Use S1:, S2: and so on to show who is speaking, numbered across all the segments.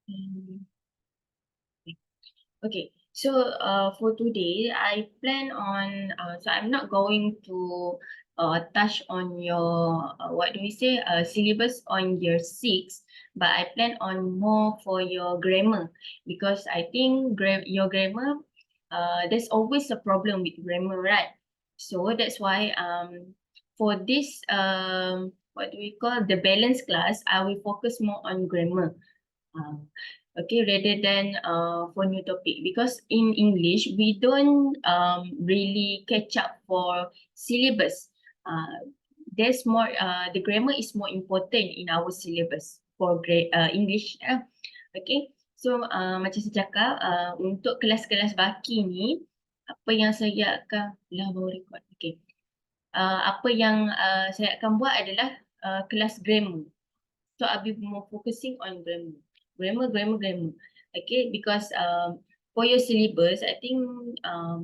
S1: Mm, Okay, so for today, I plan on, so I'm not going to touch on your, what do we say, syllabus on year 6, but I plan on more for your grammar because I think your grammar, there's always a problem with grammar, right? So that's why for this, what do we call, the balance class, I will focus more on grammar. Um, okay, rather than for new topic, because in English we don't really catch up for syllabus. There's more, the grammar is more important in our syllabus for English. Okay, so macam saya cakap, untuk kelas-kelas baki ni, apa yang saya akan baru record. Okay, apa yang saya akan buat adalah kelas grammar. So I'll be more focusing on grammar. Grammar. Okay, because for your syllabus, I think uh,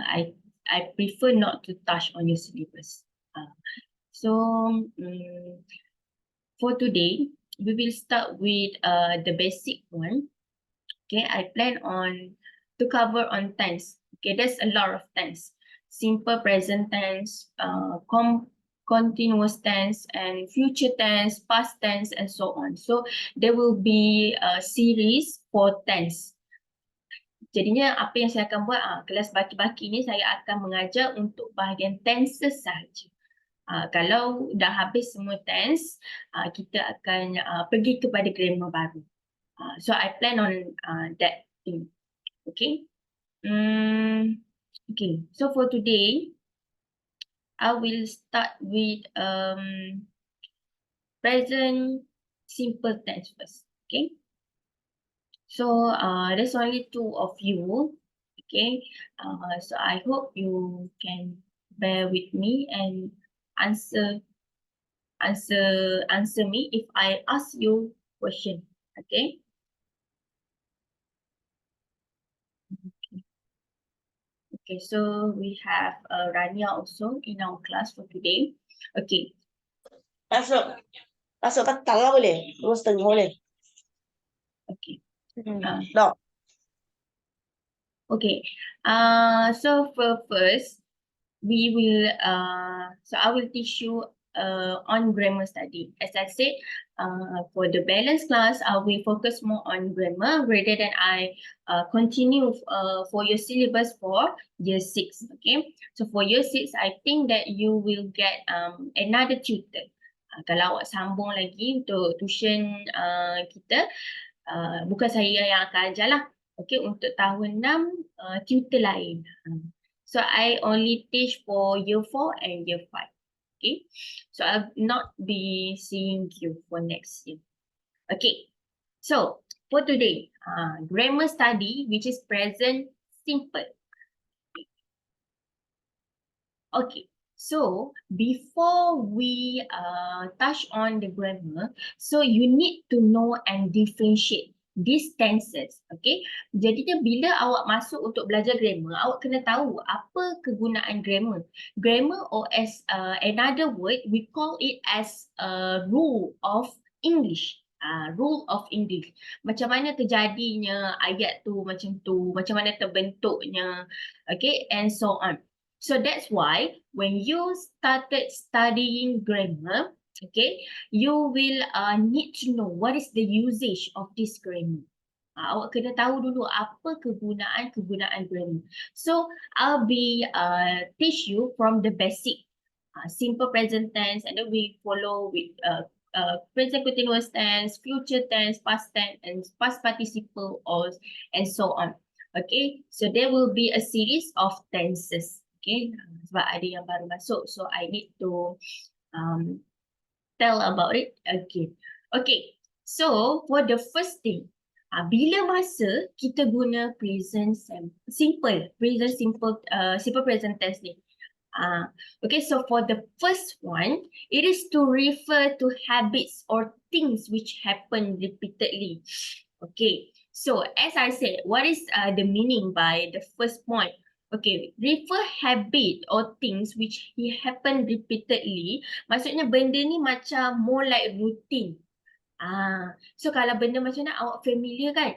S1: I I prefer not to touch on your syllabus. So for today, we will start with the basic one. Okay, I plan on to cover on tense. Okay, there's a lot of tense. Simple present tense, continuous tense, and future tense, past tense, and so on. So there will be a series for tense. Jadinya apa yang saya akan buat, kelas baki-baki ni saya akan mengajar untuk bahagian tenses sahaja. Kalau dah habis semua tense, kita akan pergi kepada grammar baru. So I plan on that thing. Okay. Okay. So for today, I will start with present simple tense first. Okay. So there's only 2 of you. Okay. So I hope you can bear with me and answer me if I ask you question. Okay. Okay, so we have Rania also in our class for today. Okay,
S2: Masuk petang lah boleh. 2:30 boleh.
S1: okay.
S2: Dah.
S1: Okay. So for first, we will so I will teach you on grammar study. As I said, for the balance class, I will focus more on grammar rather than I continue for your syllabus for year 6. Okay. So for year 6, I think that you will get another tutor. Kalau awak sambung lagi untuk tuition kita, bukan saya yang akan ajar lah. Okay, untuk tahun 6, tutor lain. So I only teach for year 4 and year 5. Okay, so I'll not be seeing you for next year. Okay, so for today, grammar study, which is present simple. Okay, so before we touch on the grammar, so you need to know and differentiate these tenses. Okay, jadinya bila awak masuk untuk belajar grammar, awak kena tahu apa kegunaan grammar. Grammar, or as another word, we call it as a rule of English. Rule of English. Macam mana terjadinya ayat tu macam mana terbentuknya, okay, and so on. So that's why when you started studying grammar, okay, you will need to know what is the usage of this grammar. Awak kena tahu dulu apa kegunaan grammar. So I'll be teach you from the basic, simple present tense, and then we follow with present continuous tense, future tense, past tense, and past participle, or and so on. Okay, so there will be a series of tenses. Okay, sebab ada yang baru masuk, so I need to tell about it again. Okay, so for the first thing, bila masa kita guna present simple present tense ni. Okay, so for the first one, it is to refer to habits or things which happen repeatedly. Okay, so as I said, what is the meaning by the first point? Okay, refer habit or things which happen repeatedly. Maksudnya benda ni macam more like routine. So kalau benda macam ni awak familiar kan?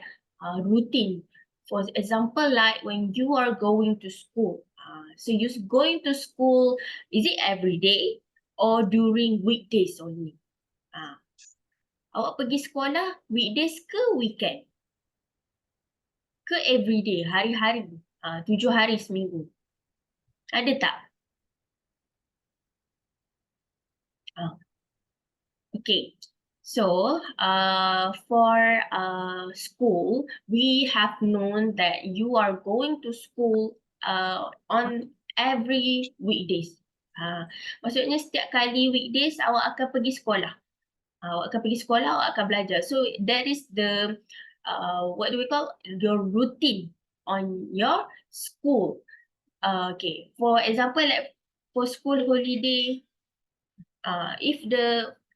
S1: Routine. For example, like when you are going to school. So you going to school, is it every day or during weekdays only? Awak pergi sekolah weekdays ke weekend? Ke everyday, hari-hari? 7 hari seminggu. Ada tak? Okay. So, for school, we have known that you are going to school on every weekdays. Maksudnya setiap kali weekdays awak akan pergi sekolah. Awak akan pergi sekolah, awak akan belajar. So that is the what do we call your routine on your school. Okay. For example, like for school holiday,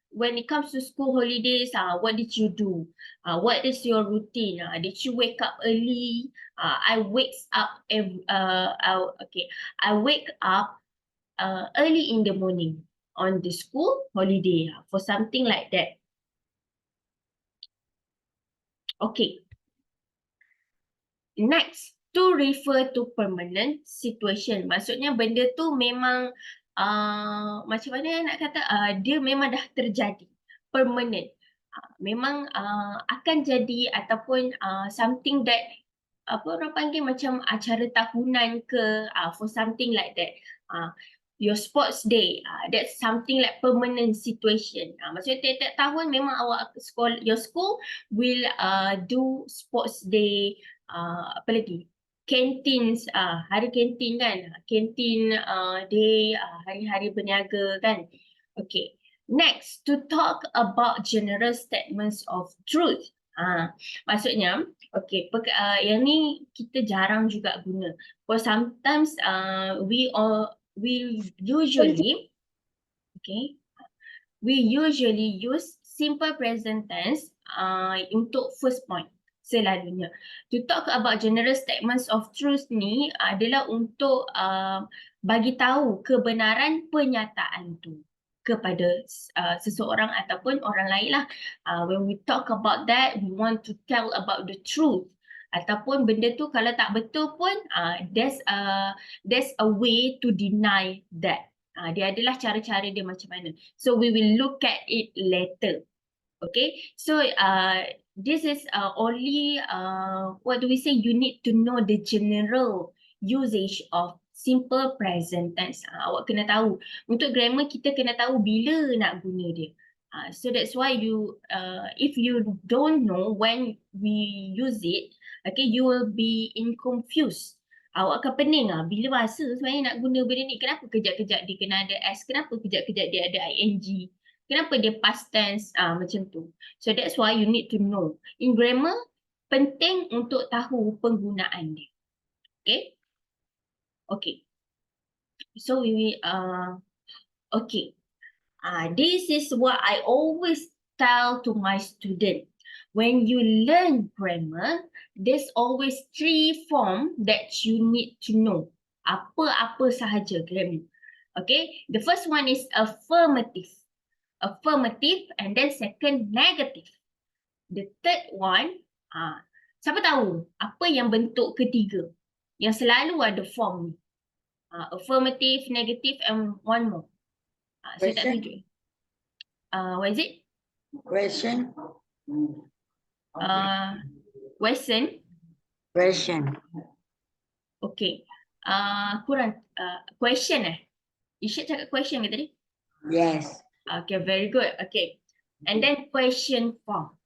S1: when it comes to school holidays, what did you do? What is your routine? Did you wake up early? I wake up early in the morning on the school holiday for something like that. Okay. Next, to refer to permanent situation. Maksudnya benda tu memang macam mana nak kata, dia memang dah terjadi. Permanent. Memang akan jadi ataupun something that apa orang panggil macam acara tahunan ke, for something like that. Your sports day, that's something like permanent situation. Maksudnya tiap-tiap tahun memang awak your school will do sports day, apa lagi? Canteens, hari kantin kan? Kantin day, hari-hari berniaga kan? Okay. Next, to talk about general statements of truth. Maksudnya, okay, yang ni kita jarang juga guna. For sometimes we usually use simple present tense untuk first point selalunya. To talk about general statements of truth ni adalah untuk bagi tahu kebenaran pernyataan tu kepada seseorang ataupun orang lain lah. When we talk about that, we want to tell about the truth. Ataupun benda tu kalau tak betul pun, there's a way to deny that. Dia adalah cara-cara dia macam mana. So we will look at it later. Okay, so this is only what do we say, you need to know the general usage of simple present tense. Awak kena tahu. Untuk grammar kita kena tahu bila nak guna dia. So that's why if you don't know when we use it, okay, you will be in confused. Awak akan pening bila bahasa sebenarnya nak guna benda ni. Kenapa kejap-kejap dia kena ada S? Kenapa kejap-kejap dia ada ing? Kenapa dia past tense macam tu? So that's why you need to know. In grammar, penting untuk tahu penggunaan dia. Okay? Okay. So okay. This is what I always tell to my student. When you learn grammar, there's always 3 forms that you need to know. Apa-apa sahaja grammar. Okay? The first one is affirmative. Affirmative, and then second negative. The third one, siapa tahu apa yang bentuk ketiga yang selalu ada form ni? Affirmative, negative, and one more. Saya tak tunjuk. What is it?
S2: Question.
S1: Question. Okay. Kurang. Question Isyad cakap question ke tadi?
S2: Yes.
S1: Okay, very good. Okay. And then question form.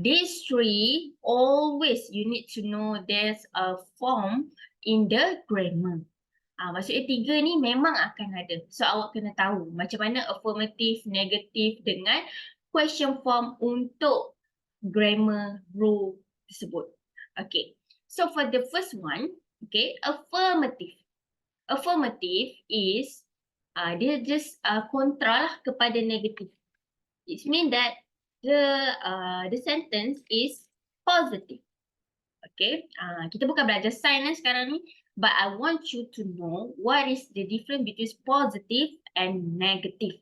S1: These 3, always you need to know there's a form in the grammar. Maksudnya 3 ni memang akan ada. So awak kena tahu macam mana affirmative, negative dengan question form untuk grammar rule tersebut. Okay. So for the first one, okay, affirmative. Affirmative is dia just kontra lah kepada negative. It means that the sentence is positive. Okay, kita bukan belajar sains sekarang ni, but I want you to know what is the difference between positive and negative.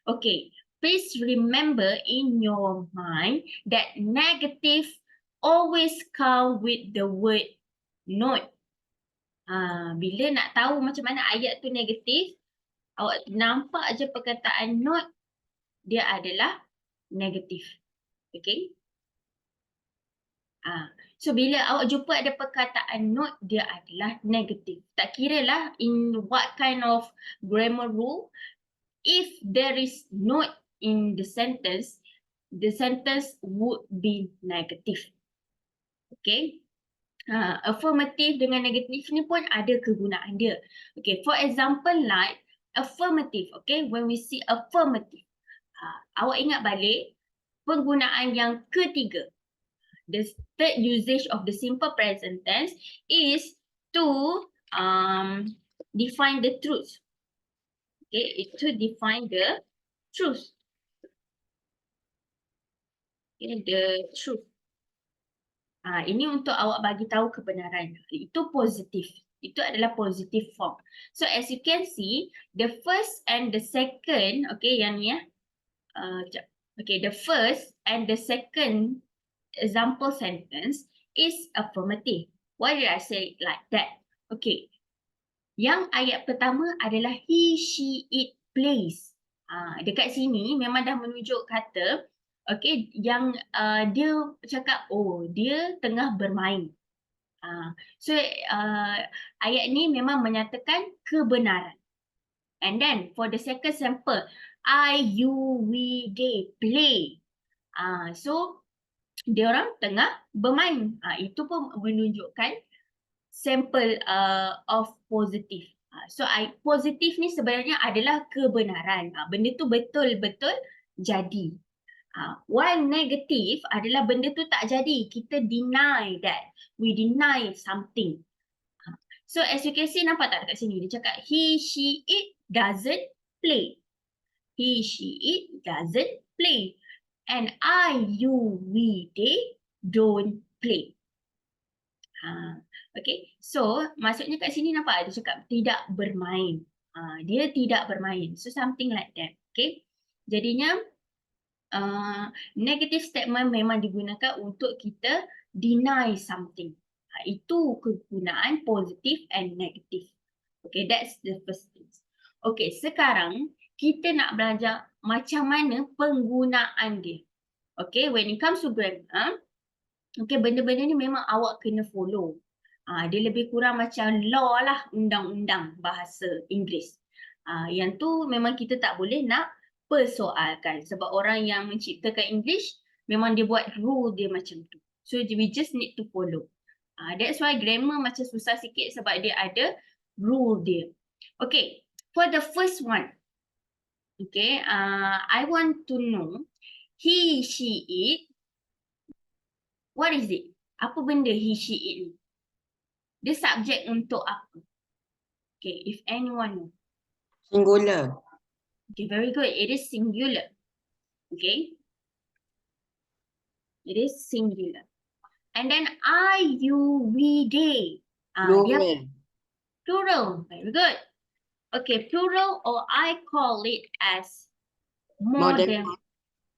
S1: Okay, please remember in your mind that negative always come with the word not. Bila nak tahu macam mana ayat tu negatif, awak nampak aja perkataan not, dia adalah negatif. Okay? So bila awak jumpa ada perkataan not, dia adalah negatif. Tak kira lah in what kind of grammar rule, if there is not in the sentence would be negative. Okay? Affirmative dengan negatif ni pun ada kegunaan dia. Okay, for example like affirmative. Okay, when we see affirmative, awak ingat balik penggunaan yang ketiga. The third usage of the simple present tense is to define the truth. Okay, to define the truth. Okay, the truth. Ini untuk awak bagi tahu kebenaran. Itu positif. Itu adalah positive form. So as you can see, the first and the second, okay, yang ni ya. Okay, the first and the second example sentence is affirmative. Why did I say it like that? Okay. Yang ayat pertama adalah he, she, it, plays. Dekat sini memang dah menunjuk kata, okay, yang dia cakap, oh, dia tengah bermain. So, ayat ni memang menyatakan kebenaran. And then, for the second sample, I, you, we, they, play. So, dia orang tengah bermain. Itu pun menunjukkan sample of positive. So, positif ni sebenarnya adalah kebenaran. Benda tu betul-betul jadi. While negative adalah benda tu tak jadi. Kita deny that. We deny something. So, as you can see, nampak tak dekat sini? Dia cakap, he, she, it doesn't play. He, she, it doesn't play. And I, you, we, they don't play. Okay, so maksudnya kat sini nampak dia cakap tidak bermain. Dia tidak bermain. So something like that. Okay, jadinya negative statement memang digunakan untuk kita deny something. Itu kegunaan positif and negatif. Okay, that's the first thing. Okay, sekarang kita nak belajar macam mana penggunaan dia. Okay, when it comes to grammar, okay, benda-benda ni memang awak kena follow. Dia lebih kurang macam law lah, undang-undang bahasa Inggeris. Yang tu memang kita tak boleh nak persoalkan. Sebab orang yang menciptakan English, memang dia buat rule dia macam tu. So we just need to follow. That's why grammar macam susah sikit sebab dia ada rule dia. Okay, for the first one. Okay, I want to know, he, she, it. What is it? Apa benda he, she, it ni? Dia subjek untuk apa? Okay, if anyone know.
S2: Singular.
S1: Okay, very good. It is singular. Okay. It is singular. And then I, you, we, they. Dia
S2: Plural.
S1: plural. Very good. Okay, plural, or I call it as more than.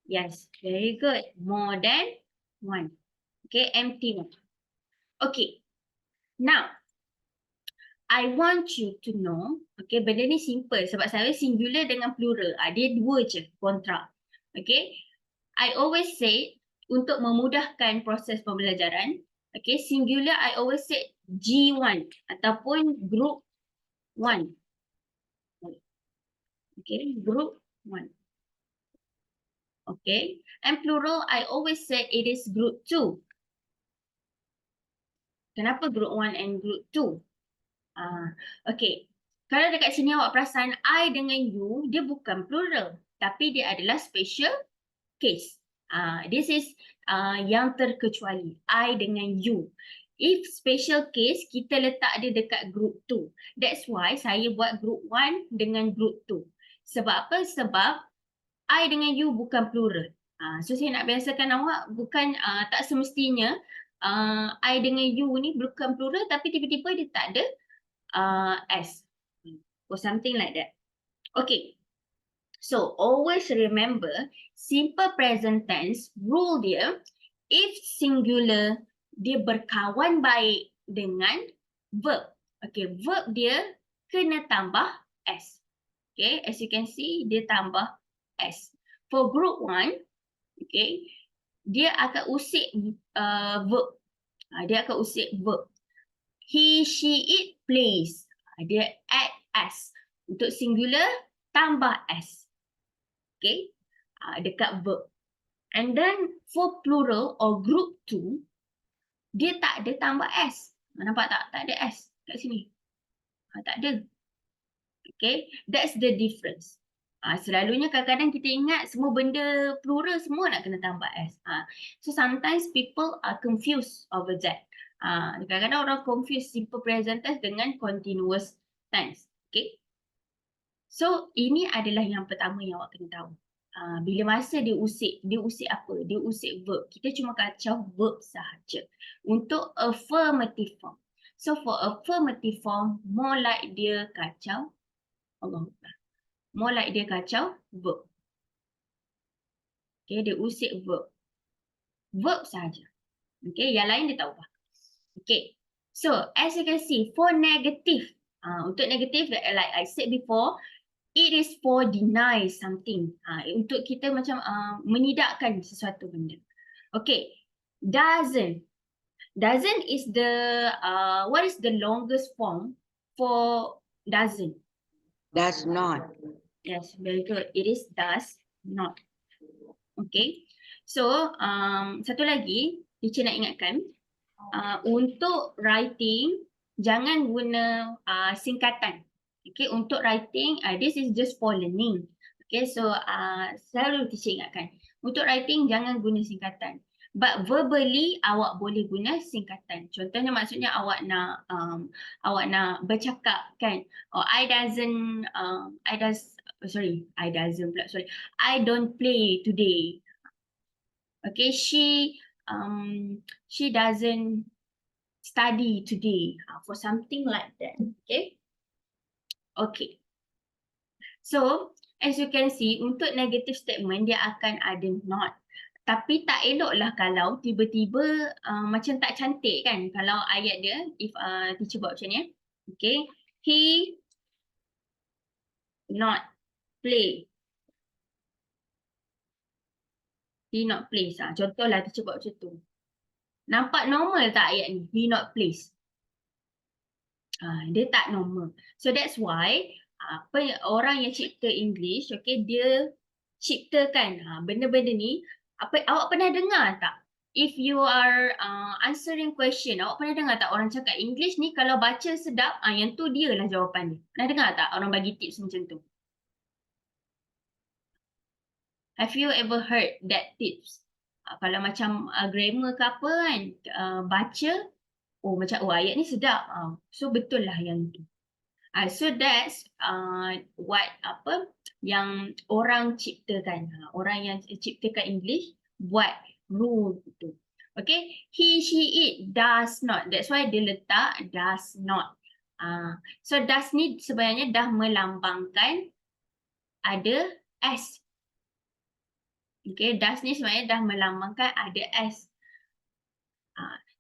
S1: Yes, very good. More than one. Okay, empty one. Okay. Now, I want you to know, okay, benda ni simple sebab saya singular dengan plural. Dia dua je kontra. Okay, I always say untuk memudahkan proses pembelajaran, okay, singular I always say G1 ataupun group 1. Okay, group 1. Okay, and plural I always say it is group 2. Kenapa group 1 and group 2? Okay, kalau dekat sini awak perasan I dengan you, dia bukan plural, tapi dia adalah special case. This is yang terkecuali, I dengan you. If special case, kita letak dia dekat group 2. That's why saya buat group 1 dengan group 2. Sebab apa? Sebab I dengan you bukan plural. So saya nak biasakan awak, bukan tak semestinya I dengan you ni bukan plural, tapi tiba-tiba dia tak ada S or something like that. Okay. So always remember simple present tense rule dia, if singular dia berkawan baik dengan verb. Okay, verb dia kena tambah s. Okay, as you can see dia tambah s. For group 1, okay, dia akan usik verb. Dia akan usik verb. He, she, it plays. Dia add s. Untuk singular tambah s. Okay, dekat verb. And then for plural or group 2, dia tak ada tambah s. Nampak tak? Tak ada s kat sini. Tak ada. Okay, that's the difference. Selalunya kadang-kadang kita ingat semua benda plural semua nak kena tambah s. So sometimes people are confused over that. Kadang-kadang orang confuse simple present tense dengan continuous tense. Okay. So ini adalah yang pertama yang awak kena tahu. Bila masa dia usik apa? Dia usik verb. Kita cuma kacau verb sahaja. Untuk affirmative form. So for affirmative form, more like dia kacau more like dia kacau verb. Okay, dia usik verb. Verb sahaja. Okay, yang lain dia tak ubah. Okay, so as you can see, for negative, untuk negative, like I said before, it is for deny something. Untuk kita macam menidakkan sesuatu benda. Okay, doesn't. Doesn't is the, what is the longest form for doesn't?
S2: Does not.
S1: Yes, very good. It is does not. Okay. So, satu lagi, teacher nak ingatkan, untuk writing, jangan guna singkatan. Okay, untuk writing, this is just for learning. Okay, so selalu teacher ingatkan, untuk writing jangan guna singkatan. But verbally, awak boleh guna singkatan. Contohnya maksudnya awak nak bercakap kan. Or I doesn't I don't play today. Okay, she doesn't study today, for something like that. Okay. Okay. So, as you can see, untuk negative statement dia akan ada not. Tapi tak eloklah kalau tiba-tiba macam tak cantik kan. Kalau ayat dia, if teacher buat macam ni. Okay. He not play. He not plays. Contohlah teacher buat macam tu. Nampak normal tak ayat ni? He not plays. Dia tak normal. So that's why orang yang cipta English, okay, dia ciptakan benda-benda ni. Awak pernah dengar tak? If you are answering question, awak pernah dengar tak orang cakap English ni kalau baca sedap, yang tu dia lah jawapan dia. Pernah dengar tak orang bagi tips macam tu? Have you ever heard that tips? Kalau macam grammar ke apa kan, baca, macam ayat ni sedap. So betul lah yang tu. So that's what yang orang ciptakan. Orang yang ciptakan English buat rule itu. Okay, he, she, it does not. That's why dia letak does not. So does ni sebenarnya dah melambangkan ada s. Okay, does ni sebenarnya dah melambangkan ada s.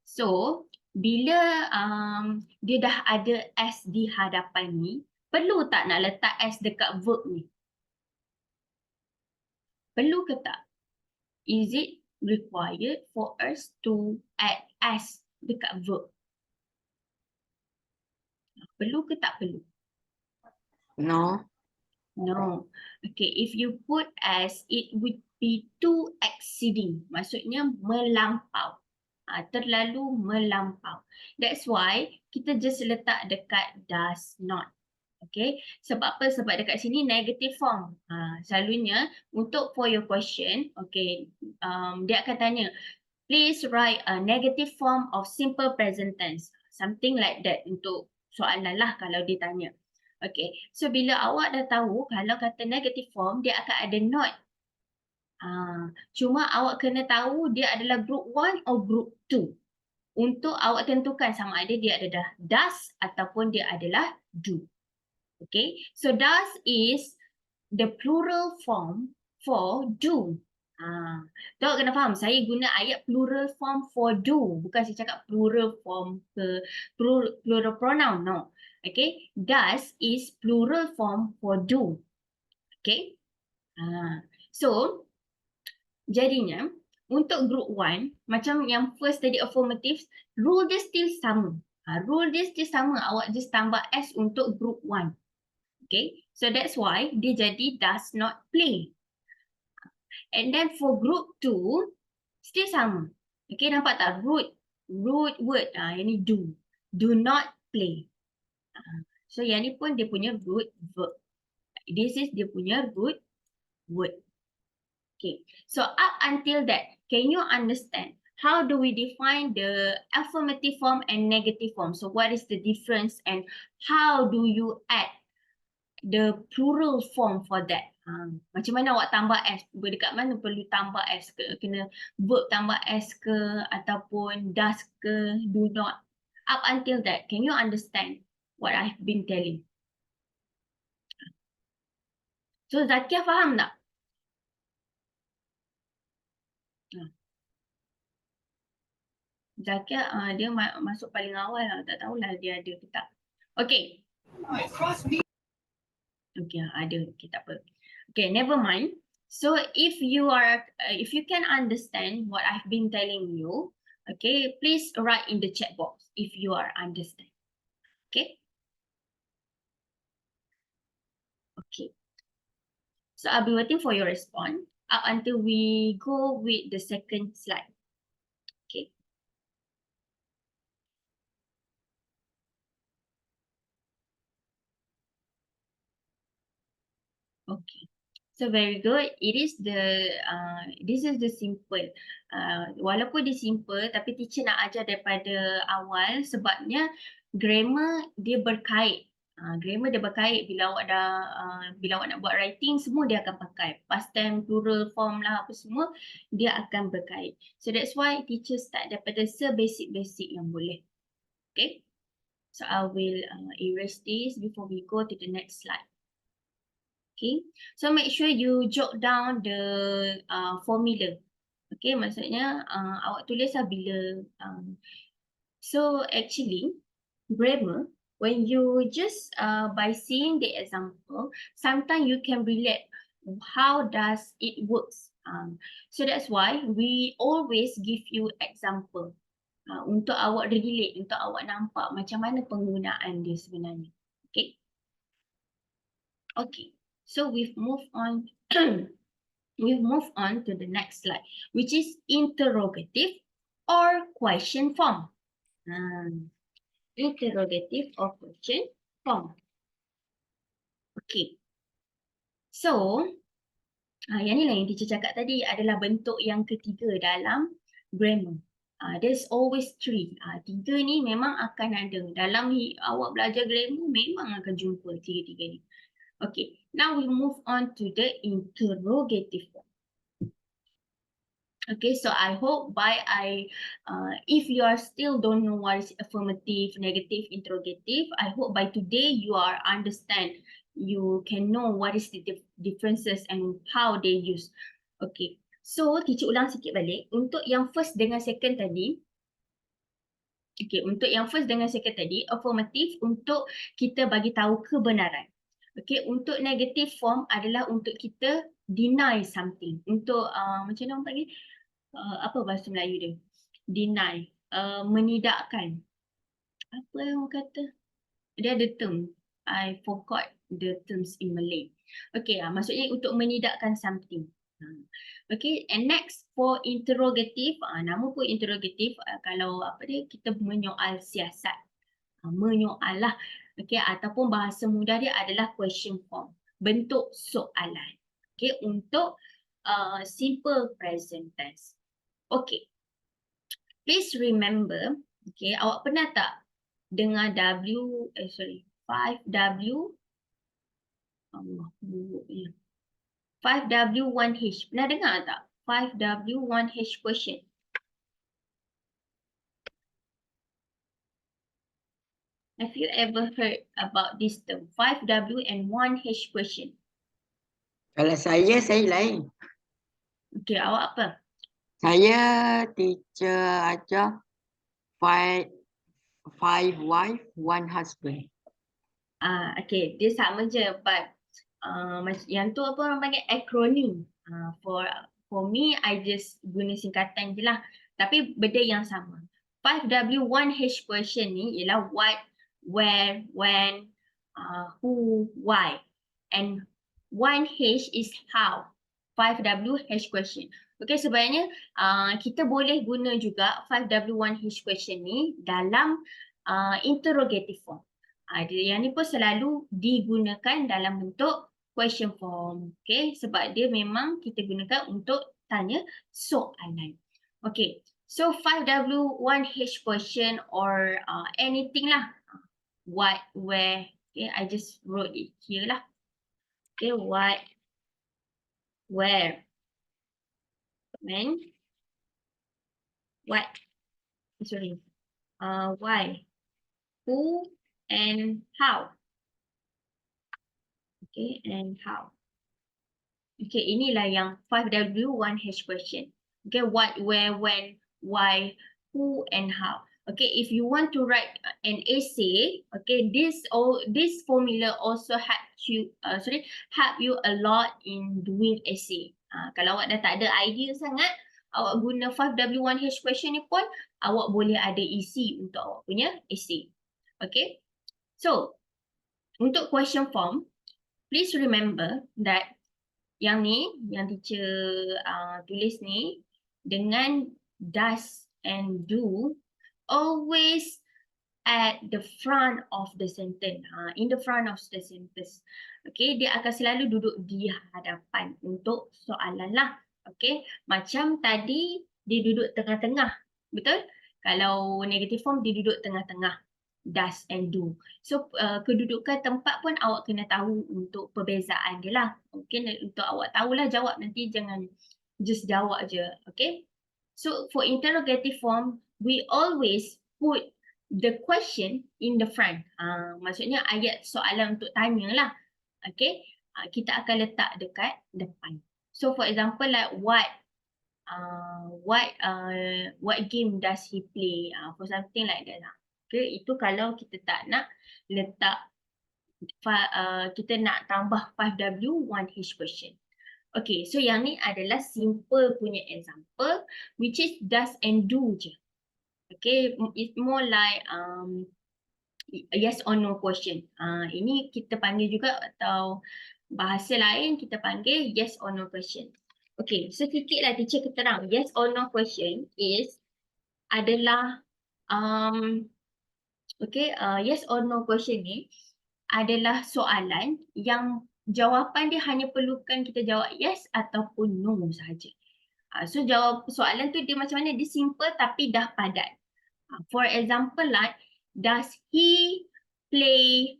S1: So bila dia dah ada s di hadapan ni, perlu tak nak letak s dekat verb ni? Perlu ke tak? Is it required for us to add s dekat verb? Perlu ke tak perlu?
S2: No.
S1: No. Okay, if you put s, it would be too exceeding. Maksudnya melampau. Terlalu melampau. That's why kita just letak dekat does not. Okay, sebab apa? Sebab dekat sini negative form. Selalunya untuk for your question, okay, dia akan tanya, please write a negative form of simple present tense. Something like that untuk soalan lah kalau dia tanya. Okay, so bila awak dah tahu kalau kata negative form, dia akan ada not. Cuma awak kena tahu dia adalah group 1 or group 2. Untuk awak tentukan sama ada dia adalah does ataupun dia adalah do. Okay, so does is the plural form for do. Tahu kena faham, saya guna ayat plural form for do, bukan saya cakap plural form ke plural pronoun, no. Okay, does is plural form for do. Okay, so jadinya untuk group 1, macam yang first tadi affirmative, rule dia still sama. Rule dia still sama, awak just tambah S untuk group 1. Okay, so that's why dia jadi does not play. And then for group 2, still sama. Okay, nampak tak? Root word. Yang ni do. Do not play. So yang ni pun dia punya root verb. This is dia punya root word. Okay, so up until that, can you understand how do we define the affirmative form and negative form? So what is the difference and how do you add the plural form for that? Macam mana awak tambah S? Dekat mana perlu tambah S ke? Kena verb tambah S ke? Ataupun does ke? Do not? Up until that, can you understand what I've been telling? So Zakia faham tak? Zakia dia masuk paling awal lah. Tak tahulah dia ada ke tak. Okay. Okay, ada. Okay, tak apa. Okay, never mind. So if you can understand what I've been telling you, okay, please write in the chat box if you are understand. Okay. Okay. So I'll be waiting for your response up until we go with the second slide. Okay. Okay. So very good. It is this is the simple. Walaupun dia simple, tapi teacher nak ajar daripada awal sebabnya grammar dia berkait. Grammar dia berkait bila awak nak buat writing, semua dia akan pakai. Past tense, plural form lah, apa semua dia akan berkait. So that's why teacher start daripada sebasic-basic yang boleh. Okay. So I will erase this before we go to the next slide. Okay, so make sure you jot down the formula. Okay, maksudnya awak tulislah bila. So actually, grammar, when you just by seeing the example, sometimes you can relate how does it works. So that's why we always give you example untuk awak relate, untuk awak nampak macam mana penggunaan dia sebenarnya. Okay. Okay. So we've moved on. We've moved on to the next slide, which is interrogative or question form. Interrogative or question form. Okay. So, yang ni lah yang teacher cakap tadi adalah bentuk yang ketiga dalam grammar. There's always three. Tiga ni memang akan ada. Dalam awak belajar grammar memang akan jumpa tiga-tiga ni. Okay, now we move on to the interrogative form. Okay, so I hope if you are still don't know what is affirmative, negative, interrogative, I hope by today you are understand, you can know what is the differences and how they use. Okay, so teacher ulang sikit balik. Untuk yang first dengan second tadi, okay, untuk yang first dengan second tadi, affirmative untuk kita bagi tahu kebenaran. Okay, untuk negative form adalah untuk kita deny something. Untuk macam mana orang panggil? Apa bahasa Melayu dia? Deny. Menidakkan. Apa yang orang kata? Dia ada term. I forgot the terms in Malay. Okay, maksudnya untuk menidakkan something. Okay, and next for interrogative. Nama pun interrogative. Kalau apa dia, kita menyoal siasat. Menyoal lah. Okay, ataupun bahasa mudah dia adalah question form. Bentuk soalan. Okay, untuk simple present tense. Okay. Please remember, okay, awak pernah tak dengar 5W, 5W 1H. Pernah dengar tak? 5W 1H question. Have you ever heard about this term? 5W and 1H question.
S2: Kalau saya lain.
S1: Okay, awak apa?
S2: Saya teacher ajar five wife, one husband.
S1: Okay, dia sama je, but yang tu apa orang panggil acronym. For me, I just guna singkatan je lah. Tapi benda yang sama. 5W1H question ni ialah what, where, when, who, why. And 1H is how. 5W H question. Okay, sebenarnya kita boleh guna juga 5W1H question ni dalam interrogative form. Yang ni pun selalu digunakan dalam bentuk question form. Okay, sebab dia memang kita gunakan untuk tanya soalan. Okay, so 5W1H question or anything lah. What, where, okay, I just wrote it here lah. Okay, what, where, when, what, sorry, why, who, and how. Okay, and how. Okay, inilah yang 5W1H question. Okay, what, where, when, why, who, and how. Okay, if you want to write an essay, okay, this formula also help you a lot in doing essay. Kalau awak dah tak ada idea sangat, awak guna 5W1H question ni pun awak boleh ada isi untuk awak punya essay. Okay, so untuk question form, please remember that yang ni, yang teacher tulis ni, dengan does and do, always at the front of the sentence. In the front of the sentence. Okay, dia akan selalu duduk di hadapan untuk soalan lah. Okay, macam tadi dia duduk tengah-tengah. Betul? Kalau negative form dia duduk tengah-tengah. Does and do. So kedudukan tempat pun awak kena tahu untuk perbezaan dia lah. Mungkin untuk awak tahulah jawab, nanti jangan just jawab je. Okay. So for interrogative form, we always put the question in the front. Maksudnya ayat soalan untuk tanya lah. Okay. Kita akan letak dekat depan. So for example like what game does he play? For something like that lah. Okay, itu kalau kita tak nak letak, kita nak tambah 5W1H question. Okay, so yang ni adalah simple punya example, which is does and do je. Okay, it's more like yes or no question. Ini kita panggil juga, atau bahasa lain kita panggil yes or no question. Okay, so sikitlah teacher keterang. Yes or no question adalah yes or no question ni adalah soalan yang jawapan dia hanya perlukan kita jawab yes ataupun no saja. So jawab soalan tu dia macam mana? Dia simple tapi dah padat. For example like, does he play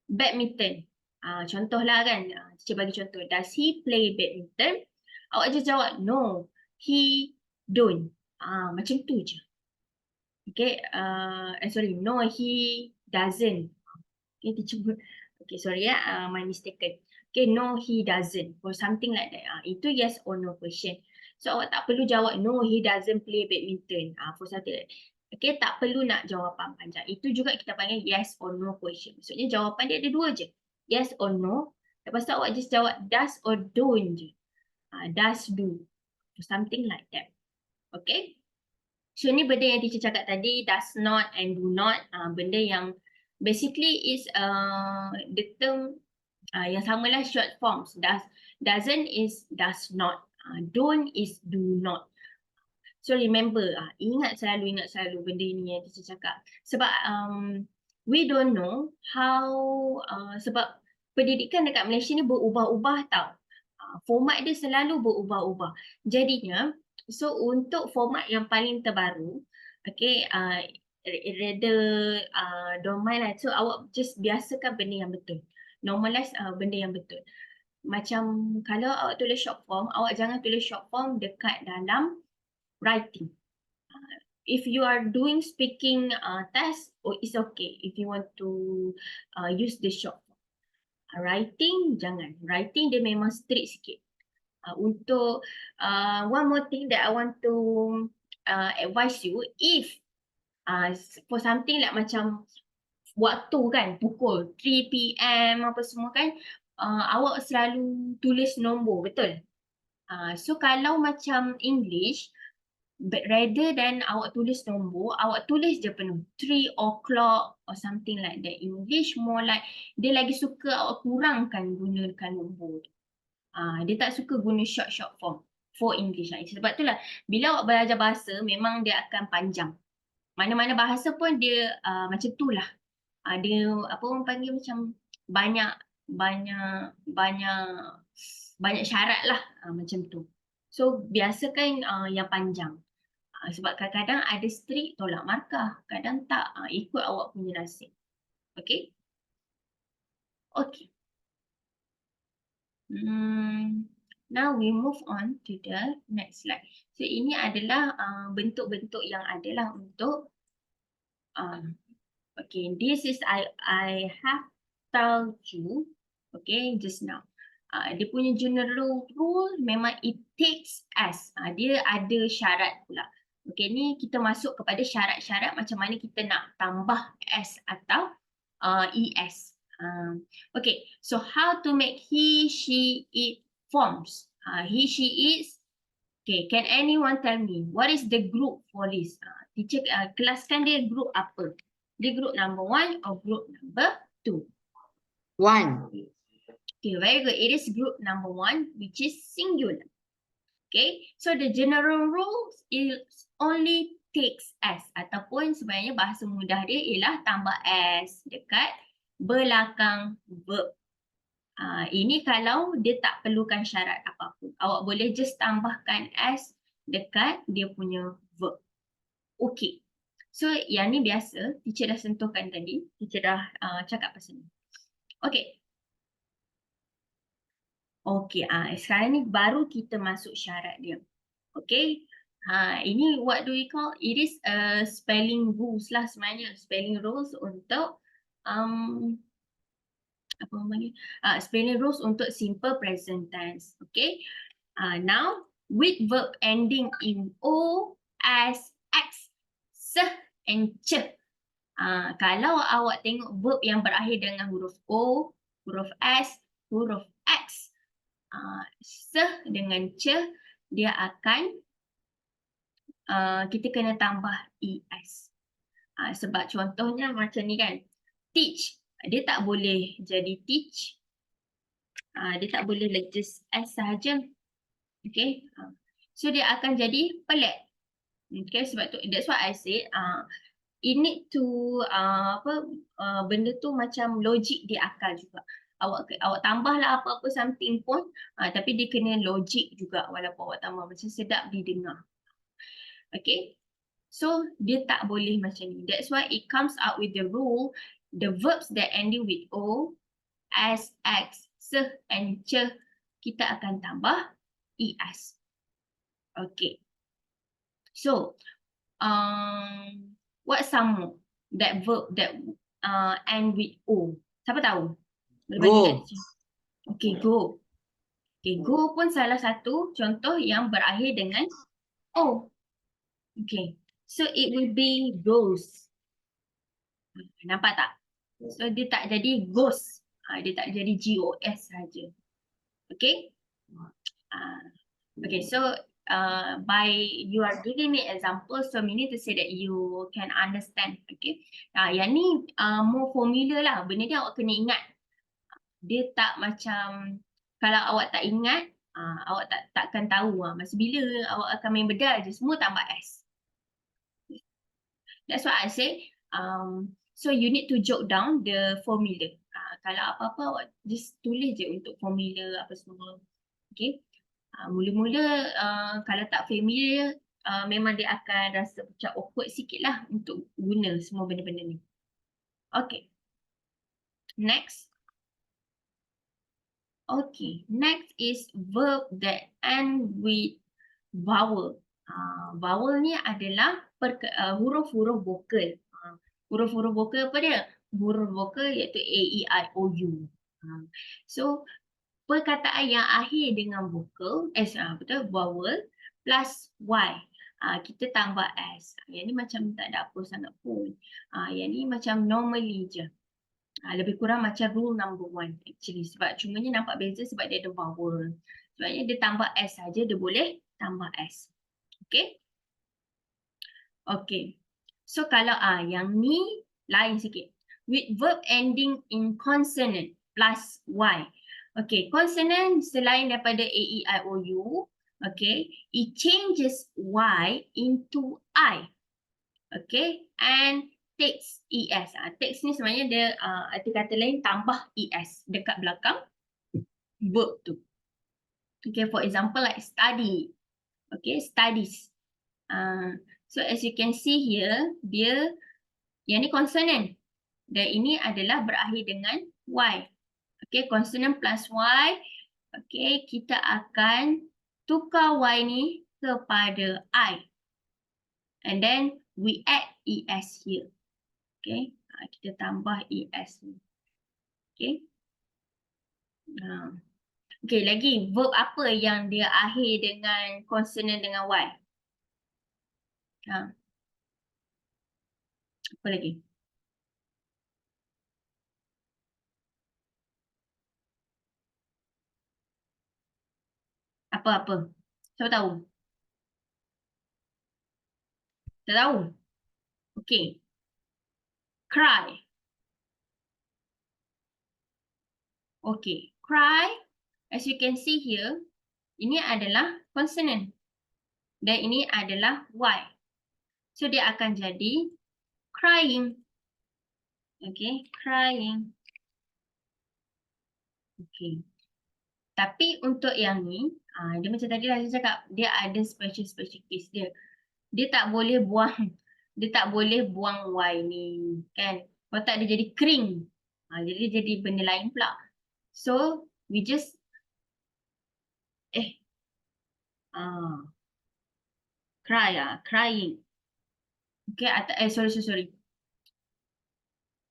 S1: badminton? Contohlah kan, teacher bagi contoh. Does he play badminton? Awak je jawab no, he don't. Macam tu je. Okay, sorry, no, he doesn't. Okay, teacher, okay, sorry ya, my mistaken. Okay, no, he doesn't, or something like that. Itu yes or no question. So awak tak perlu jawab no, he doesn't play badminton. For something like that. Okay, tak perlu nak jawapan panjang. Itu juga kita panggil yes or no question. Maksudnya jawapan dia ada dua je. Yes or no. Lepas tu awak just jawab does or don't je. Does, do. Something like that. Okay. So ni benda yang teacher cakap tadi, does not and do not. Benda yang basically is the term yang samalah short forms. Doesn't is does not. Don't is do not. So remember, ingat selalu benda ini yang teacher cakap. Sebab we don't know how, sebab pendidikan dekat Malaysia ni berubah-ubah tau. Format dia selalu berubah-ubah. Jadinya, so untuk format yang paling terbaru, okay, rather don't mind lah. So awak just biasakan benda yang betul. Normalize benda yang betul. Macam kalau awak tulis short form, awak jangan tulis short form dekat dalam writing. If you are doing speaking test, it's okay if you want to use the short form. Writing jangan. Writing dia memang strict sikit. Untuk one more thing that I want to advise you, if for something like macam waktu kan, pukul 3 PM apa semua kan, awak selalu tulis nombor, betul? So kalau macam English, but rather than awak tulis nombor, awak tulis je penuh 3 o'clock or something like that. English more like dia lagi suka awak kurangkan gunakan nombor tu. Dia tak suka guna short form for English. Sebab itulah bila awak belajar bahasa memang dia akan panjang. Mana-mana bahasa pun dia macam tu lah. Dia apa orang panggil macam banyak banyak banyak banyak syarat lah macam tu. So biasakan yang panjang. Sebab kadang-kadang ada strict tolak markah, kadang tak, ikut awak punya nasib. Okay? Okay. Now we move on to the next slide. So ini adalah bentuk-bentuk yang adalah untuk okay, this is I have told you okay just now. Dia punya general rule memang it takes as. Dia ada syarat pula. Okay, ni kita masuk kepada syarat-syarat macam mana kita nak tambah s atau es. Okay, so how to make he, she, it forms? He, she, is. Okay, can anyone tell me what is the group for this? Teacher kelaskan dia group apa? Dia group number 1 or group number 2?
S2: 1.
S1: Okay, very good. It is group number 1, which is singular. Okay, so the general rules is only takes as ataupun sebenarnya bahasa mudah dia ialah tambah as dekat belakang verb. Ini kalau dia tak perlukan syarat apapun. Awak boleh just tambahkan as dekat dia punya verb. Okay. So yang ni biasa, teacher dah sentuhkan tadi. Teacher dah cakap pasal ni. Okay. Okay, sekarang ni baru kita masuk syarat dia. Okay. Ini what do we call? It is a spelling rules lah sebenarnya. Spelling rules untuk apa namanya? Spelling rules untuk simple present tense. Okay. Now with verb ending in o, as, x, s and ch. Kalau awak tengok verb yang berakhir dengan huruf o, huruf s, huruf x, s dengan ch, dia akan kita kena tambah es. Sebab contohnya macam ni kan, teach, dia tak boleh jadi teach. Dia tak boleh just s sahaja. Okay, so dia akan jadi pelik. Okay, sebab tu that's why I said it need to benda tu macam logik di akal juga. Awak tambahlah apa-apa something pun, tapi dia kena logik juga walaupun awak tambah macam sedap didengar. Okay, so dia tak boleh macam ni. That's why it comes out with the rule, the verbs that ending with o, as, x, s and ch, kita akan tambah es. Okay. So, what some more that verb that end with o? Siapa tahu? Boleh bagi kat
S2: Go.
S1: teacher. Okay, go. Okay, go pun salah satu contoh yang berakhir dengan o. Okay, so it will be goes. Nampak tak? So dia tak jadi goes. Dia tak jadi GOS saja. Okay? Okay, so by you are giving me example, so meaning to say that you can understand. Okay? Yang ni more formula lah. Benda ni awak kena ingat. Dia tak macam kalau awak tak ingat, awak takkan tahu masa bila awak akan main bedal je semua tambah S. That's why I say so you need to jot down the formula. Kalau apa-apa awak just tulis je untuk formula apa semua. Okay. Mula-mula kalau tak familiar, memang dia akan rasa macam awkward sikit lah untuk guna semua benda-benda ni. Okay. Next. Okay. Next is verb that end with vowel. Vowel ni adalah huruf-huruf vokal. Huruf-huruf vokal apa dia? Huruf vokal iaitu A, E, I, O, U. So perkataan yang akhir dengan vokal, betul, vowel plus y. Kita tambah s. Yang ni macam tak ada apa sangat pun. Yang ni macam normally je. Lebih kurang macam rule number 1 actually. Sebab cumanya nampak beza sebab dia ada vowel. Sebabnya dia tambah s saja, dia boleh tambah s. Okay? Okay. So kalau yang ni lain sikit. With verb ending in consonant plus y. Okay, consonant selain daripada a, e, i, o, u, okay, it changes y into I. Okay, and takes es. Takes ni sebenarnya dia arti kata lain tambah es dekat belakang verb tu. Okay, for example like study. Okay, studies. So as you can see here, dia yang ni consonant. Dan ini adalah berakhir dengan y. Okay, consonant plus y. Okay, kita akan tukar y ni kepada I. And then we add es here. Okay, kita tambah es ni. Okay. Okay, lagi verb apa yang dia akhir dengan consonant dengan y? Apa lagi? Apa-apa? Siapa tahu? Tak tahu? Okay. Cry. Okay. Cry, as you can see here, ini adalah consonant. Dan ini adalah y. So, dia akan jadi crying. Okay. Crying. Okay. Tapi untuk yang ni, dia macam tadi lah saya cakap, dia ada special case dia. Dia tak boleh buang y ni, kan? Kalau tak dia jadi kering. Jadi dia jadi benda lain pula. So we just crying. Okay, sorry.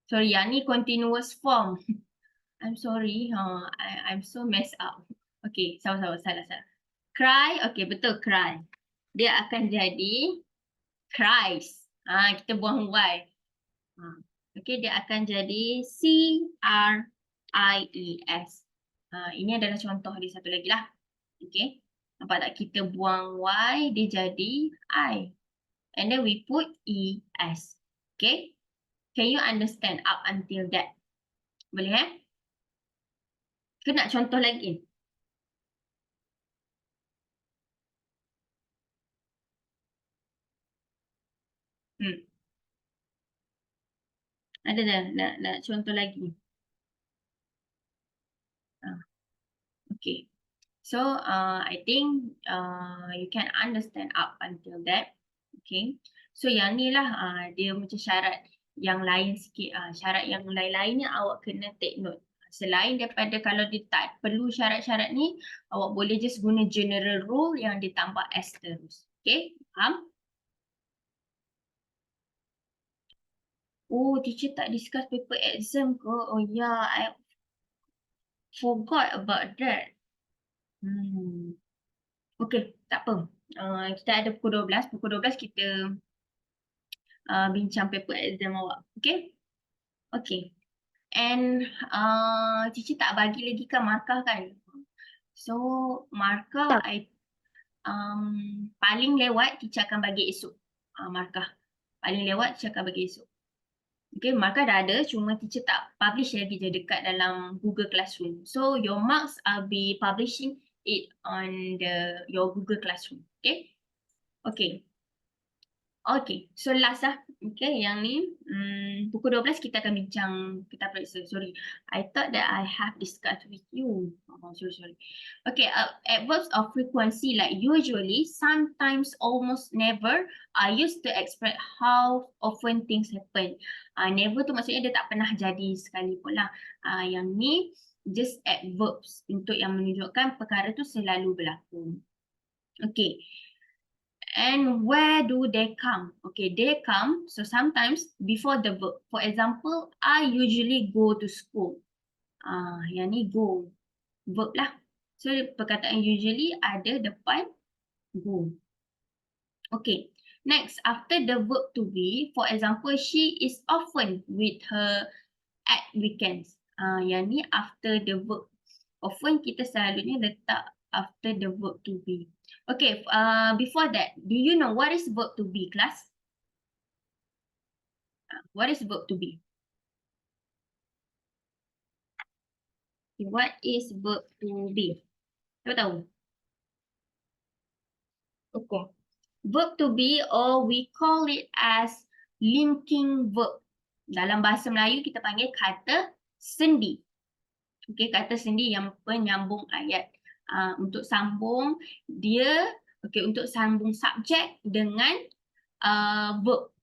S1: Sorry, yang ni continuous form. I'm sorry. I'm so messed up. Okay, salah. Cry, okay, betul, cry. Dia akan jadi cries. Kita buang y. Okay, dia akan jadi C-R-I-E-S. Ini adalah contoh dia satu lagi lah. Okay, nampak tak, kita buang y, dia jadi I. And then we put E-S. Okay, can you understand up until that? Boleh Ke nak contoh lagi? Ada nak contoh lagi? Okay. So, I think you can understand up until that. Okay. So, yang ni lah dia macam syarat yang lain sikit. Syarat yang lain-lain ni awak kena take note. Selain daripada kalau dia tak perlu syarat-syarat ni, awak boleh just guna general rule yang ditambah S terus. Okay, faham? Oh, teacher tak discuss paper exam ke? Oh yeah, I forgot about that. Okay, tak apa. Kita ada pukul 12. Pukul 12 kita bincang paper exam awak. Okay? Okay. And teacher tak bagi lagi kan markah kan? So, markah paling lewat teacher akan bagi esok. Markah. Paling lewat teacher akan bagi esok. Okay, markah dah ada, cuma teacher tak publish lagi je dekat dalam Google Classroom. So, your marks I'll be publishing it on your Google Classroom. Okay? Okay. Okay, so last lah. Okay, yang ni pukul 12 kita akan bincang kita periksa. Sorry, I thought that I have discussed with you. Sorry. Okay, adverbs of frequency like usually, sometimes, almost, never are used to express how often things happen. Never tu maksudnya dia tak pernah jadi sekali pun lah. Yang ni just adverbs untuk yang menunjukkan perkara tu selalu berlaku. Okay. And where do they come? Okay, they come, so sometimes before the verb. For example, I usually go to school. Yang ni go. Verb lah. So perkataan usually ada depan go. Okay. Next, after the verb to be, for example, she is often with her at weekends. Yang ni after the verb. Often kita selalunya letak after the verb to be. Okay, before that, do you know what is verb to be, class? What is verb to be? What is verb to be? Siapa tahu? Okay. Verb to be, or we call it as linking verb. Dalam bahasa Melayu kita panggil kata sendi. Okay, kata sendi yang penyambung ayat. Untuk sambung dia, okay, untuk sambung subjek dengan verb.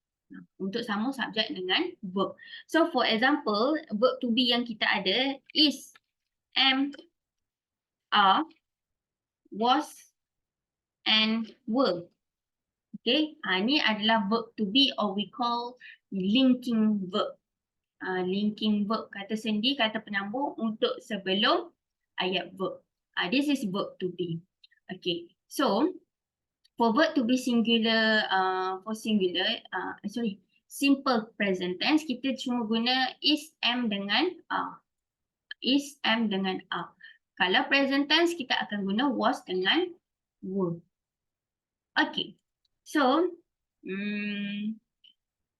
S1: Untuk sambung subjek dengan verb. So for example, verb to be yang kita ada is, am, are, was, and were. Okay, ni adalah verb to be, or we call linking verb. Linking verb, kata sendi, kata penyambung untuk sebelum ayat verb. This is verb to be. Okay, so for verb to be singular, simple present tense, kita cuma guna is, am dengan are. Is, am dengan are. Kalau present tense, kita akan guna was dengan were. Okay, so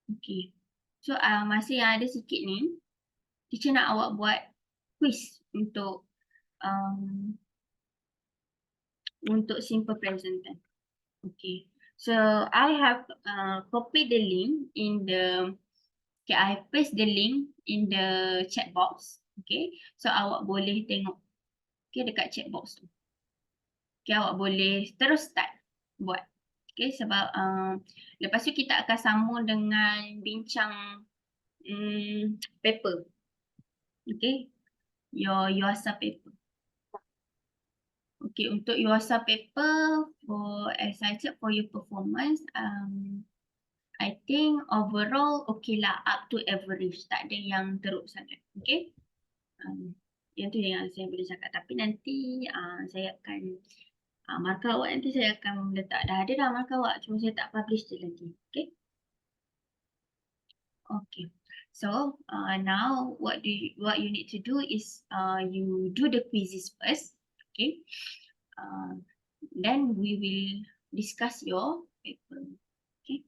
S1: okay. So masa yang ada sikit ni, teacher nak awak buat quiz untuk simple present tense. Okay. So I have copied the link in the, okay, I have paste the link in the chat box. Okay. So awak boleh tengok, okay, dekat chat box tu. Okay, awak boleh terus start buat. Okay, sebab lepas tu kita akan sambung dengan bincang paper. Okay, your YUASA paper. Okay, untuk YUASA paper, for excited for your performance, I think overall okay lah, up to average. Tak ada yang teruk sangat. Okay, yang tu yang saya boleh cakap. Tapi nanti saya akan markah awak, nanti saya akan letak. Dah ada dah markah awak, cuma saya tak publish je lagi. Okay. Okay. So now what you need to do is you do the quizzes first. Okay. Then we will discuss your paper. Okay.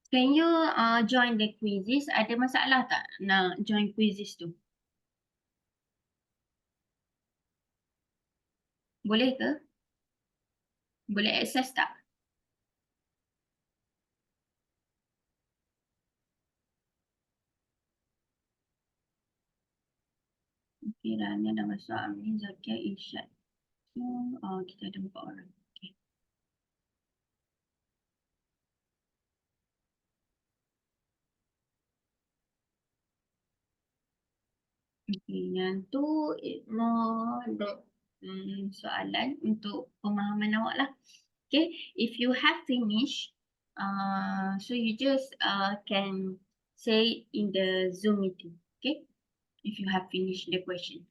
S1: Can you join the quizzes? Ada masalah tak nak join quizzes tu? Boleh ke? Boleh access tak? Okay, Rania dah masuk. Amin, Zakia, Irsyad. So, kita ada 4 orang. Okay. Okay, yang tu more soalan untuk pemahaman awak lah. Okay, if you have finished, so you just can say in the Zoom meeting. Okay, if you have finished the question.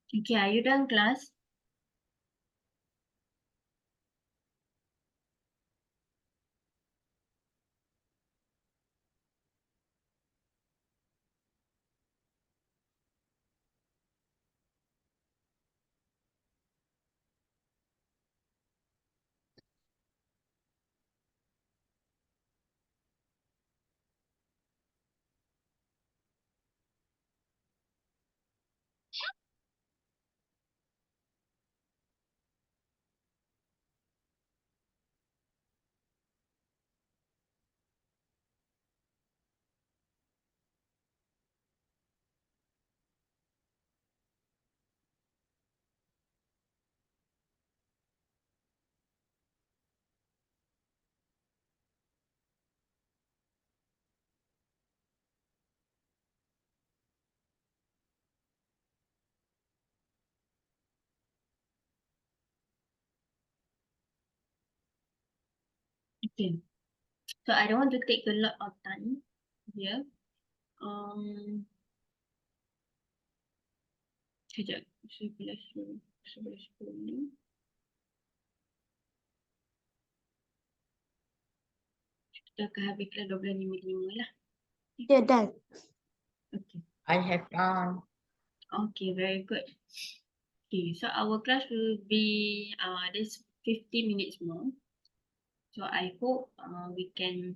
S1: Okay, are you done, class? Okay. So I don't want to take a lot of time here. Sekejap. 11:10. Kita akan habiskan 12:55 lah.
S2: Yeah, done.
S1: Okay.
S2: I have
S1: Okay, very good. Okay, so our class will be this 50 minutes more. So I hope we can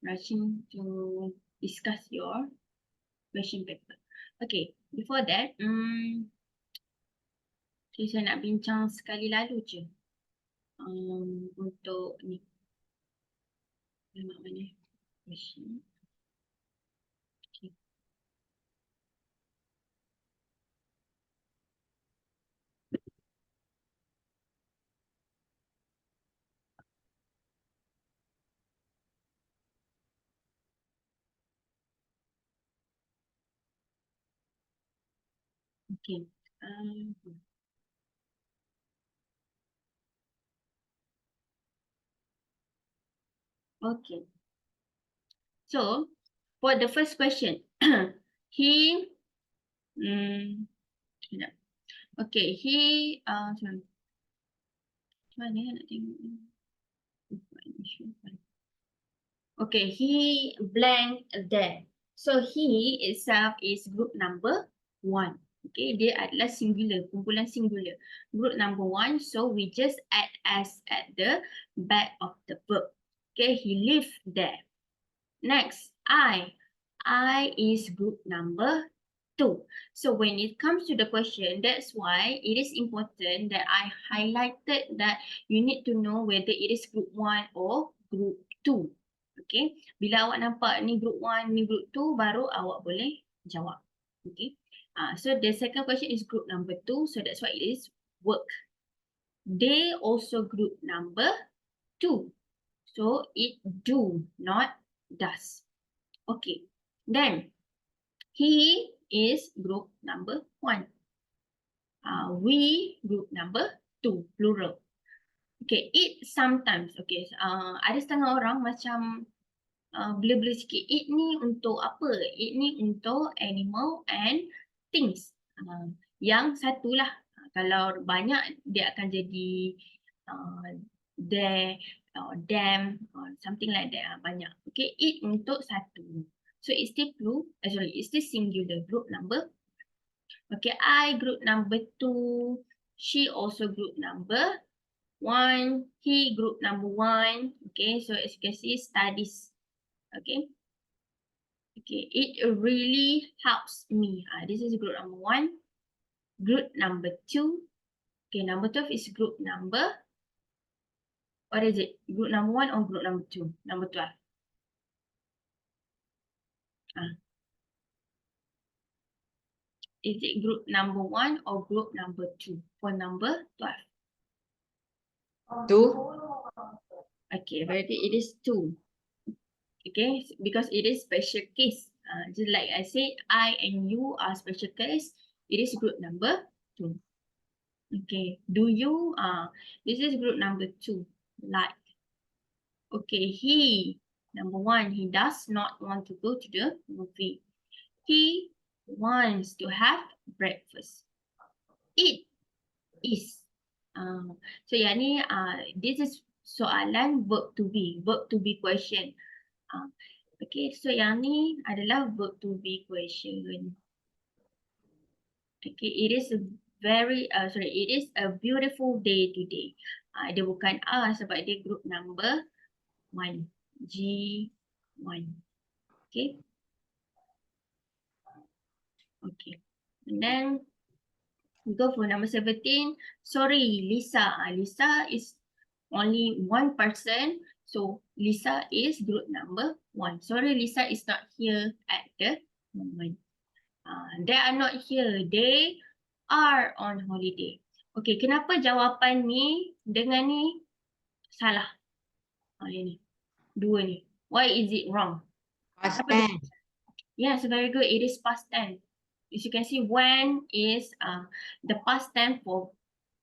S1: rushing to discuss your question paper. Okay, before that, okay, saya nak bincang sekali lalu je. Untuk ni. Nama mana? Question. Okay. Okay. Okay. So, for the first question, he, sekejap. Okay, he, sorry. Macam mana nak tengok ni? Okay, he blank there. So he itself is group number 1. Okay, dia adalah singular, kumpulan singular. Group number 1, so we just add as at the back of the verb. Okay, he lived there. Next, I is group number 2. So when it comes to the question, that's why it is important that I highlighted that you need to know whether it is group 1 or group 2. Okay, bila awak nampak ni group 1, ni group 2, baru awak boleh jawab. Okay, so the second question is group number 2, so that's why it is work. They also group number 2, so it do, not does. Okay, then he is group number 1. We group number 2, plural. Okay, it sometimes. Okay, ada setengah orang macam blur-blur sikit. It ni untuk apa? It ni untuk animal and things. Yang satulah. Kalau banyak, dia akan jadi there, them, something like that. Banyak. Okay, it untuk satu. So it's still it's still singular, group number. Okay, I group number 2. She also group number 1. He group number 1. Okay, so as you can see, studies. Okay. Okay, it really helps me. This is group number 1. Group number 2. Okay, number 12 is group number. What is it? Group number 1 or group number 2? Number 12. Is it group number 1 or group number 2 for number 12?
S2: 2.
S1: Okay, very good. It is 2. Okay, because it is special case. Just like I said, I and you are special case. It is group number 2. Okay, do you? This is group number 2. Like, okay, he, number 1, he does not want to go to the movie. He wants to have breakfast. It is. So yang ni, this is soalan verb to be question. Okay, so yang ni adalah verb to be question. Okay, it is a it is a beautiful day today. Dia bukan sebab dia group number 1. G1. Okay. Okay. And then we go for number 17. Sorry, Lisa. Lisa is only one person. So Lisa is group number 1. Sorry, Lisa is not here at the moment. They are not here. They are on holiday. Okay, kenapa jawapan ni dengan ni salah? Ini. Dua ni. Why is it wrong?
S2: Past tense.
S1: Yes, very good. It is past tense. As you can see, when is the past tense for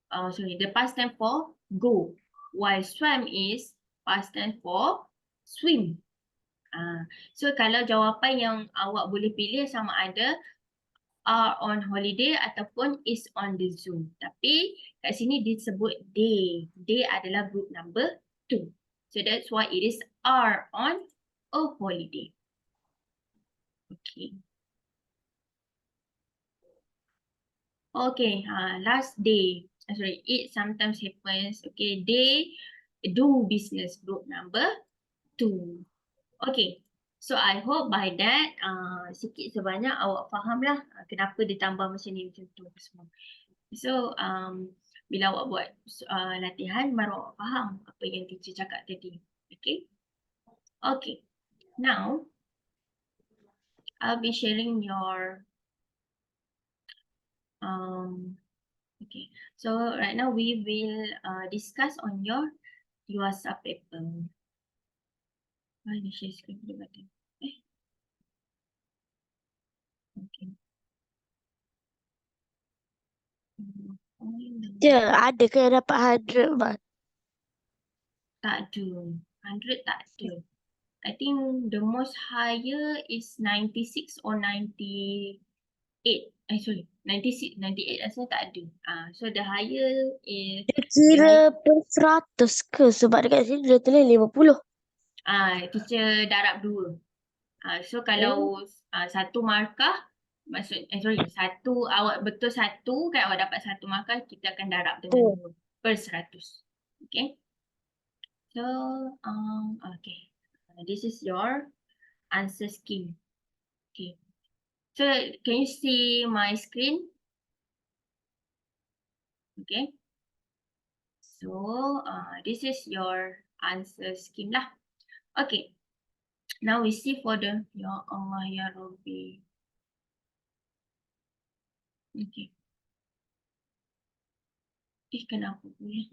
S1: the past tense for go, while swam is past tense for swim. So kalau jawapan yang awak boleh pilih sama ada are on holiday ataupun is on the Zoom. Tapi kat sini disebut they. They adalah group number 2. So that's why it is are on a holiday. Okay. Okay, last day. Sorry, it sometimes happens. Okay, they do business, group number 2. Okay, so I hope by that sikit sebanyak awak faham lah kenapa ditambah macam ni macam tu semua. So bila awak buat latihan baru awak faham apa yang teacher cakap tadi. Okay. Okay. Now I'll be sharing your okay. So right now we will discuss on your WhatsApp paper. Why did share screen the button? Okay.
S3: Ada ke yang dapat 100 mat?
S1: Tak ada. 100 tak ada. I think the most higher is 96 or 90. Sorry, 96, 98 rasanya tak ada. So the higher is
S3: Dia kira per 100 ke? Sebab dekat sini dia tulis 50.
S1: teacher darab 2. So kalau satu markah, satu awak betul satu kan, awak dapat satu markah, kita akan darab dengan 2 per 100. Okay. So okay, this is your answer scheme. Okay. So can you see my screen? Okay. So this is your answer scheme lah. Okay. Now we see for the ya Allah ya Rabbi. Okay. Kenapa pula?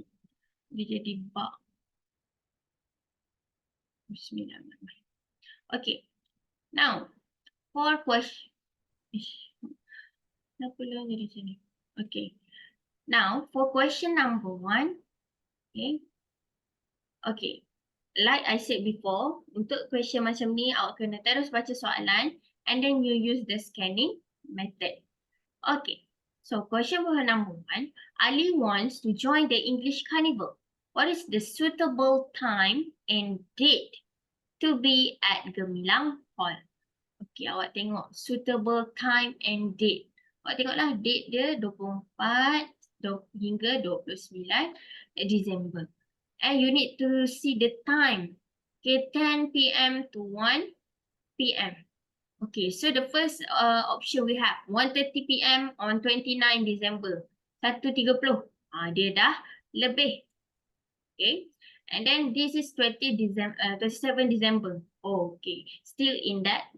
S1: Dia jadi bug. Bismillahirrahmanirrahim. Okay. Now for question. Kenapa lah jadi sini? Okay. Now for question number 1. Okay. Okay. Like I said before, untuk question macam ni, awak kena terus baca soalan and then you use the scanning method. Okay. So question for number 1. Ali wants to join the English Carnival. What is the suitable time and date to be at Gemilang Hall? Okay, awak tengok suitable time and date. Awak tengoklah date dia 24 hingga 29 Disember. And you need to see the time. Okay, 10 p.m. to 1 p.m. Okay, so the first option we have 1:30 p.m. on 29 December. 1:30. Dia dah lebih. Okay. And then this is 27 December. Oh, okay. Still in that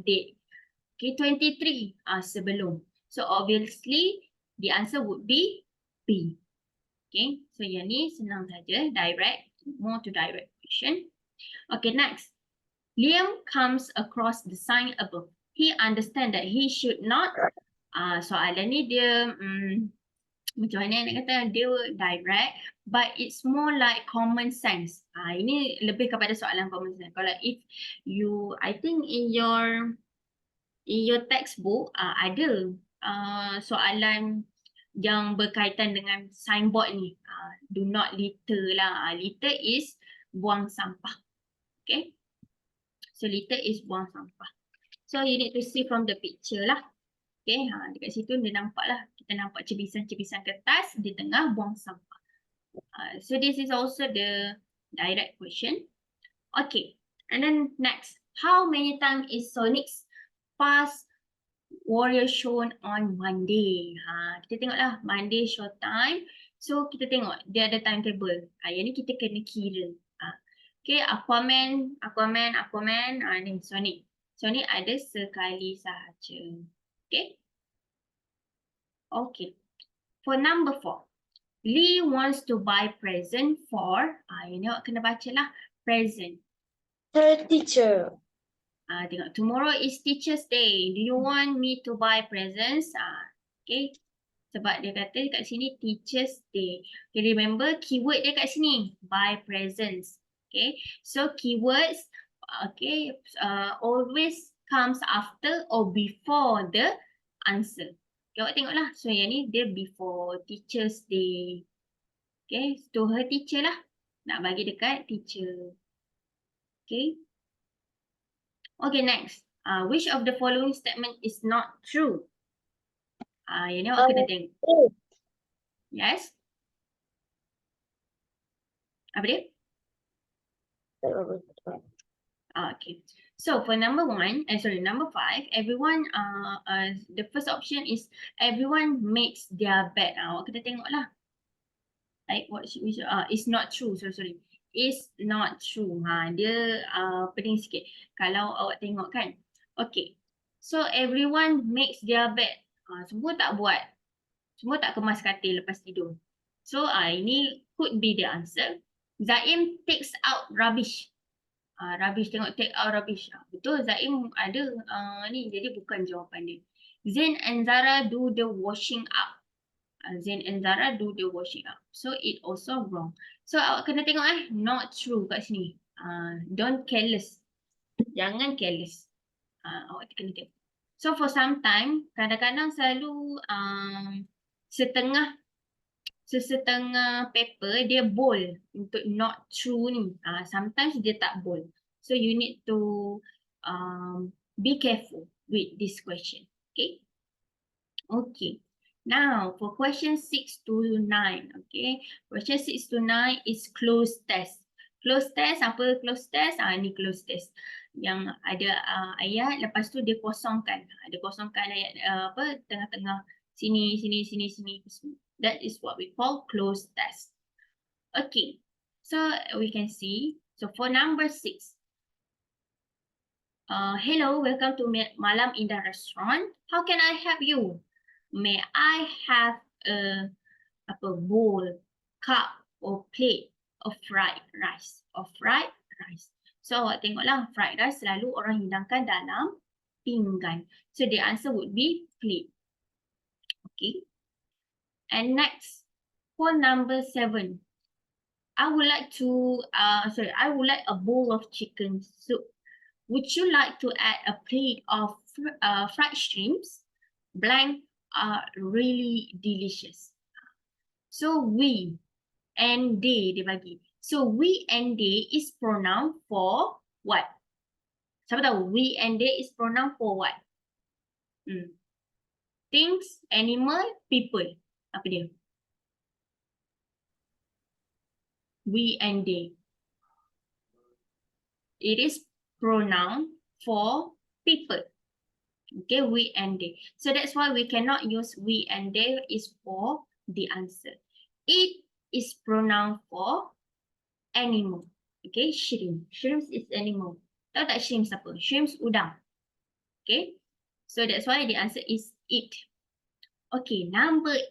S1: date. Okay, 23 sebelum. So obviously the answer would be B. Okay, so yang ni senang saja, direct, more to direct question. Okay, next. Liam comes across the sign above. He understand that he should not. Soalan ni dia macam mana nak kata, dia direct but it's more like common sense. Ini lebih kepada soalan common sense. Kalau if you, I think in your textbook ada soalan yang berkaitan dengan signboard ni. Do not litter lah. Litter is buang sampah. Okay. So litter is buang sampah. So you need to see from the picture lah. Okay, dekat situ dia nampak lah. Kita nampak cebisan-cebisan kertas di tengah buang sampah. So this is also the direct question. Okay, and then next. How many times is Sonic's past warrior shown on Monday? Kita tengoklah Monday show time. So kita tengok dia ada timetable. Yang ni kita kena kira. Okay, Aquaman. Ni Sonic. Sonic ada sekali sahaja. Okay. Okay. For number 4. Lee wants to buy present for. Ini awak kena baca lah. Present.
S3: Her teacher.
S1: Tengok. Tomorrow is Teacher's Day. Do you want me to buy presents? Okay. Sebab dia kata kat sini Teacher's Day. Okay, remember keyword dia kat sini. Buy presents. Okay. So keywords, okay, always comes after or before the answer. Okay, awak tengoklah. So yang ni dia before Teacher's Day. Okay, to her teacher lah. Nak bagi dekat teacher. Okay. Okay, next. Which of the following statement is not true? Yang ni awak kena tengok. Yes? Apa dia? Okay. So for number 5, everyone, the first option is everyone makes their bed. Awak kena tengok lah. Like what is not true. Sorry. Is not true. Dia pening sikit. Kalau awak tengok kan. Okay. So everyone makes their bed. Semua tak buat. Semua tak kemas katil lepas tidur. So ini could be the answer. Zaim takes out rubbish. Rubbish, tengok take out rubbish. Betul, Zaim ada ni, jadi bukan jawapan dia. Zain and Zara do the washing up. Zain and Zara do the washing up. So it also wrong. So awak kena tengok not true kat sini. Don't careless. Jangan careless. Awak kena tengok. So for some time, kadang-kadang selalu setengah paper dia bold untuk not true ni. Sometimes dia tak bold. So you need to be careful with this question. Okay. Okay. Now for question 6 to 9. Okay. Question 6 to 9 is closed test. Closed test, apa closed test? Ni closed test. Yang ada ayat, lepas tu dia kosongkan. Dia kosongkan ayat tengah-tengah sini. That is what we call closed test. Okay. So we can see. So for number 6. Hello, welcome to Malam Indah Restaurant. How can I help you? May I have a bowl, cup or plate of fried rice? So awak tengoklah, fried rice selalu orang hidangkan dalam pinggan. So the answer would be plate. Okay. And next, for number 7. I would like a bowl of chicken soup. Would you like to add a plate of fried shrimps? Blank are really delicious. So we and they dia bagi. So we and they is pronoun for what? Siapa tahu? We and they is pronoun for what? Things, animal, people. Apa dia? We and they. It is pronoun for people. Okay, we and they. So that's why we cannot use we and they is for the answer. It is pronoun for animal. Okay, shrimp. Shrimps is animal. Tahu tak shrimps apa? Shrimps udang. Okay, so that's why the answer is it. Okay, number 8.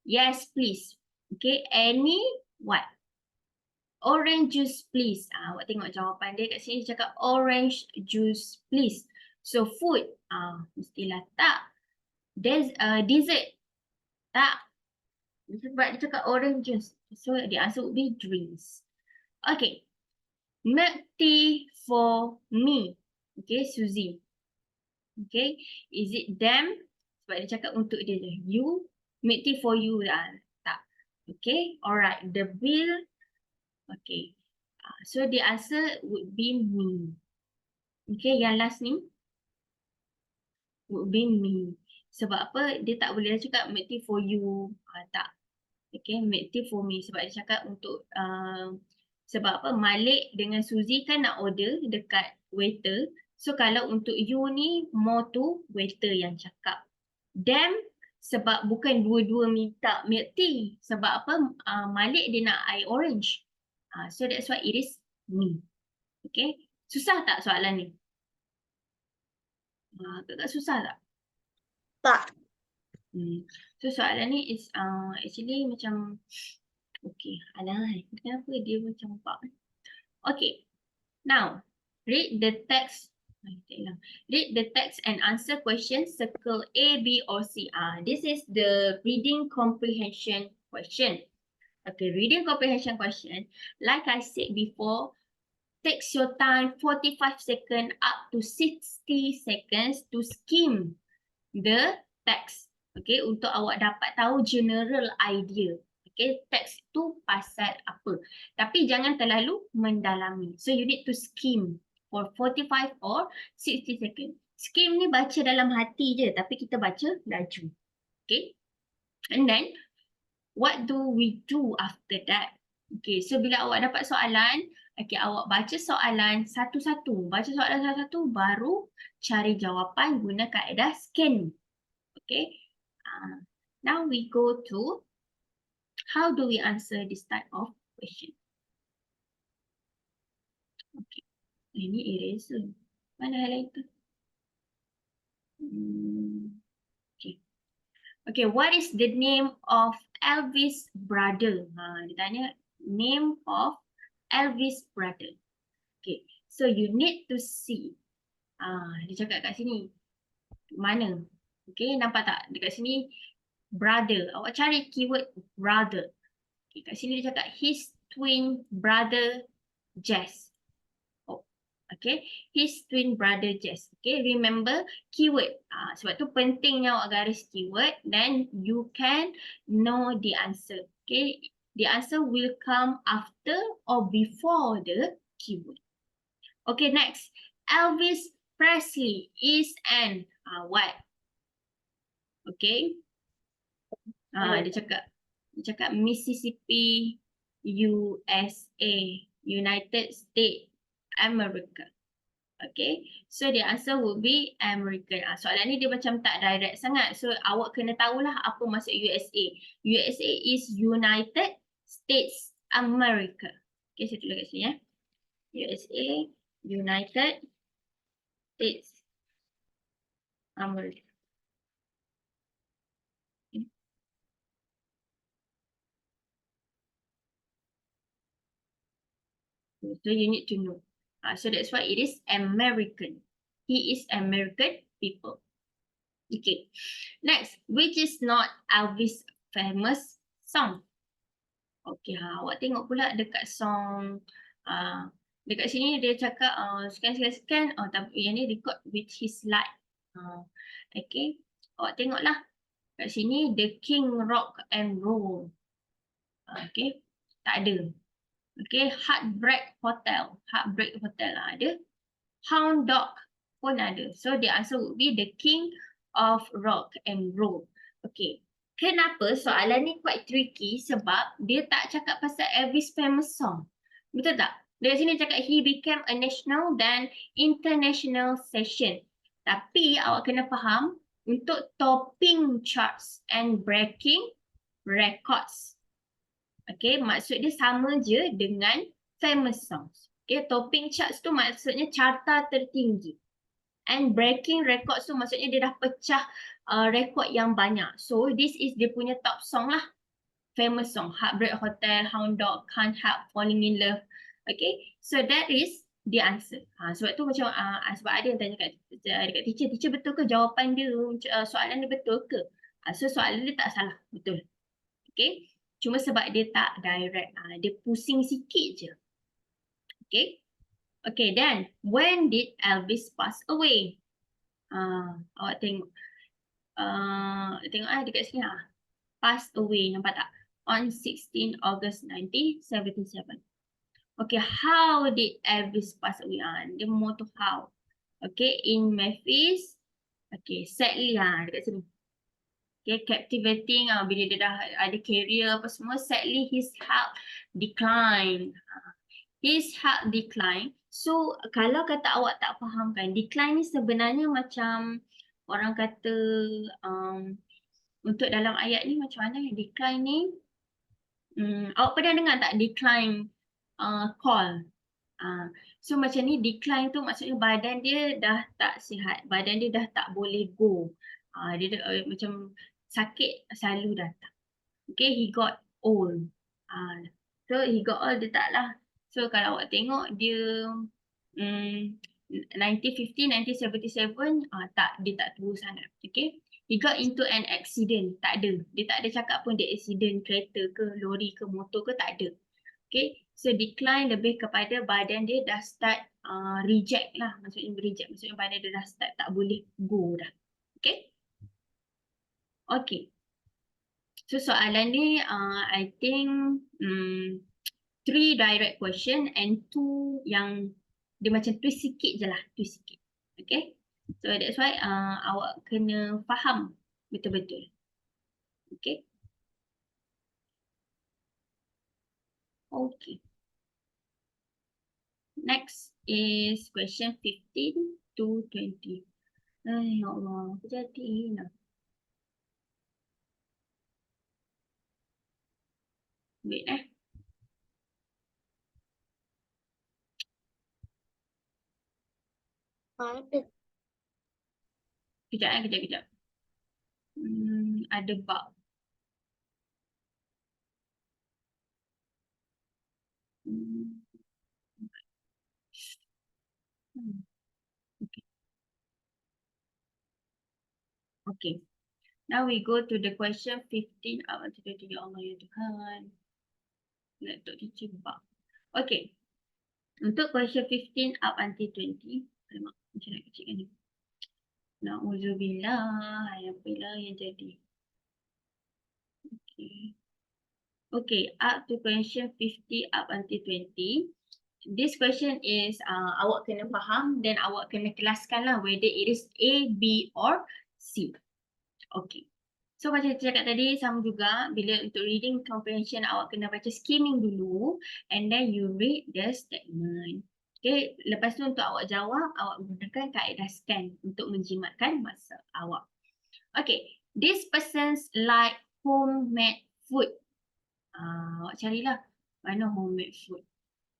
S1: Yes, please. Okay, any what? Orange juice, please. Awak tengok jawapan dia kat sini, dia cakap orange juice, please. So food, mestilah tak. Dessert, tak. Sebab dia cakap orange juice. So the answer would be drinks. Okay. Milk tea for me. Okay, Suzy. Okay. Is it them? Sebab dia cakap untuk dia je. You. Milk tea for you. Tak. Okay. Alright. The bill. Okay. So the answer would be me. Okay. Yang last ni. Would be me. Sebab apa? Dia tak boleh cakap milk tea for you. Tak. Okay. Milk tea for me. Sebab dia cakap untuk... sebab apa? Malik dengan Suzy kan nak order dekat waiter. So kalau untuk you ni, more to waiter yang cakap. Them, sebab bukan dua-dua minta milk tea. Sebab apa? Malik dia nak air orange. So that's why it is me. Okay. Susah tak soalan ni? Agak susah tak?
S3: Tak.
S1: So soalan ni is actually macam okay. Alah, kenapa dia macam bug? Okay. Now, read the text. Read the text and answer questions. Circle A, B or C. This is the reading comprehension question. Okay, reading comprehension question. Like I said before, takes your time 45 seconds up to 60 seconds to skim the text. Okay, untuk awak dapat tahu general idea. Okay, teks tu pasal apa. Tapi jangan terlalu mendalami. So you need to skim for 45 or 60 seconds. Skim ni baca dalam hati je, tapi kita baca laju. Okay. And then, what do we do after that? Okay, so bila awak dapat soalan, okay, awak baca soalan satu-satu. Baca soalan satu-satu, baru cari jawapan guna kaedah scan. Okay. Now we go to how do we answer this type of question? Okay. Ini eraser. Mana highlighter? Okay. Okay, what is the name of Elvis' brother? Dia tanya name of Elvis' brother. Okay, so you need to see. Dia cakap kat sini. Mana? Okay, nampak tak? Dekat sini brother. Awak cari keyword brother. Okay, kat sini dia cakap his twin brother Jess. Oh, Okay, his twin brother Jess. Okay, remember keyword. Sebab tu pentingnya awak garis keyword, then you can know the answer. Okay, the answer will come after or before the keyword. Okay, next. Elvis Presley is an what? Okay. Dia cakap Mississippi, USA, United States, America. Okay, so the answer would be American. Soalan ni dia macam tak direct sangat. So awak kena tahulah apa maksud USA. USA is United States America. Okay, saya tulis kat sini ya. USA, United States America. So you need to know. So that's why it is American. He is American people. Okay. Next, which is not Elvis' famous song? Okay, awak tengok pula dekat song. Dekat sini dia cakap scan. Tapi yang ni record with his light. Okay, awak tengoklah. Kat sini The King Rock and Roll. Okay, tak ada. Okay, Heartbreak Hotel ada. Hound Dog pun ada. So the answer would be The King of Rock and Roll. Okay. Kenapa soalan ni quite tricky? Sebab dia tak cakap pasal Elvis famous song. Betul tak? Dari sini cakap he became a national dan international session. Tapi awak kena faham untuk topping charts and breaking records. Okay, maksud dia sama je dengan famous songs. Okay, topping charts tu maksudnya carta tertinggi. And breaking records tu maksudnya dia dah pecah rekod yang banyak. So this is dia punya top song lah. Famous song. Heartbreak Hotel, Hound Dog, Can't Help Falling in Love. Okay, so that is the answer. Sebab tu macam sebab ada yang tanya dekat teacher betul ke jawapan dia, soalan dia betul ke? So soalan dia tak salah, betul. Okay, cuma sebab dia tak direct, dia pusing sikit je. Okay. Okay, then when did Elvis pass away? Awak tengok. Tengok dekat sini Pass away, nampak tak? On 16 August 1977. Okay, how did Elvis pass away? Dia mau tu how. Okay, in Memphis. Okay, sadly dekat sini. Okay, captivating bila dia dah ada career apa semua, sadly his health declined. His health decline. So kalau kata awak tak fahamkan, decline ni sebenarnya macam orang kata untuk dalam ayat ni macam mana decline ni? Awak pernah dengar tak decline call? So macam ni decline tu maksudnya badan dia dah tak sihat, badan dia dah tak boleh go. Dia macam sakit selalu datang. Okay, he got old. So he got old, dia tak lah. So kalau awak tengok dia 1950, 1977 dia tak tua sangat. Okay, he got into an accident, tak ada. Dia tak ada cakap pun dia accident kereta ke lori ke motor ke, tak ada. Okay, so decline lebih kepada badan dia dah start reject lah. Maksudnya reject, maksudnya badan dia dah start tak boleh go dah. Okay. Okay. So soalan ni I think 3 direct question and 2 yang dia macam twist sikit je lah, twist sikit. Okay. So that's why awak kena faham betul-betul. Okay. Okay. Next is question 15 to 20. Ya Allah, apa jadi nak? Wait Kejap. Ada bug. Okay. Okay. Now we go to the question 15. Ya Allah ya Tuhan. Laptop teacher bug. Okay. Untuk question 15 up until 20. Alamak, macam nak kecilkan ni. Na'udzubillah. Apalah yang jadi. Okay. Okay, up to question 50 up until 20. This question is awak kena faham dan awak kena kelaskan lah whether it is A, B or C. Okay. So macam saya cakap tadi sama juga bila untuk reading comprehension awak kena baca skimming dulu and then you read the statement. Okay, lepas tu untuk awak jawab awak gunakan kaedah scan untuk menjimatkan masa awak. Okay, this person's like homemade food. Awak carilah mana homemade food.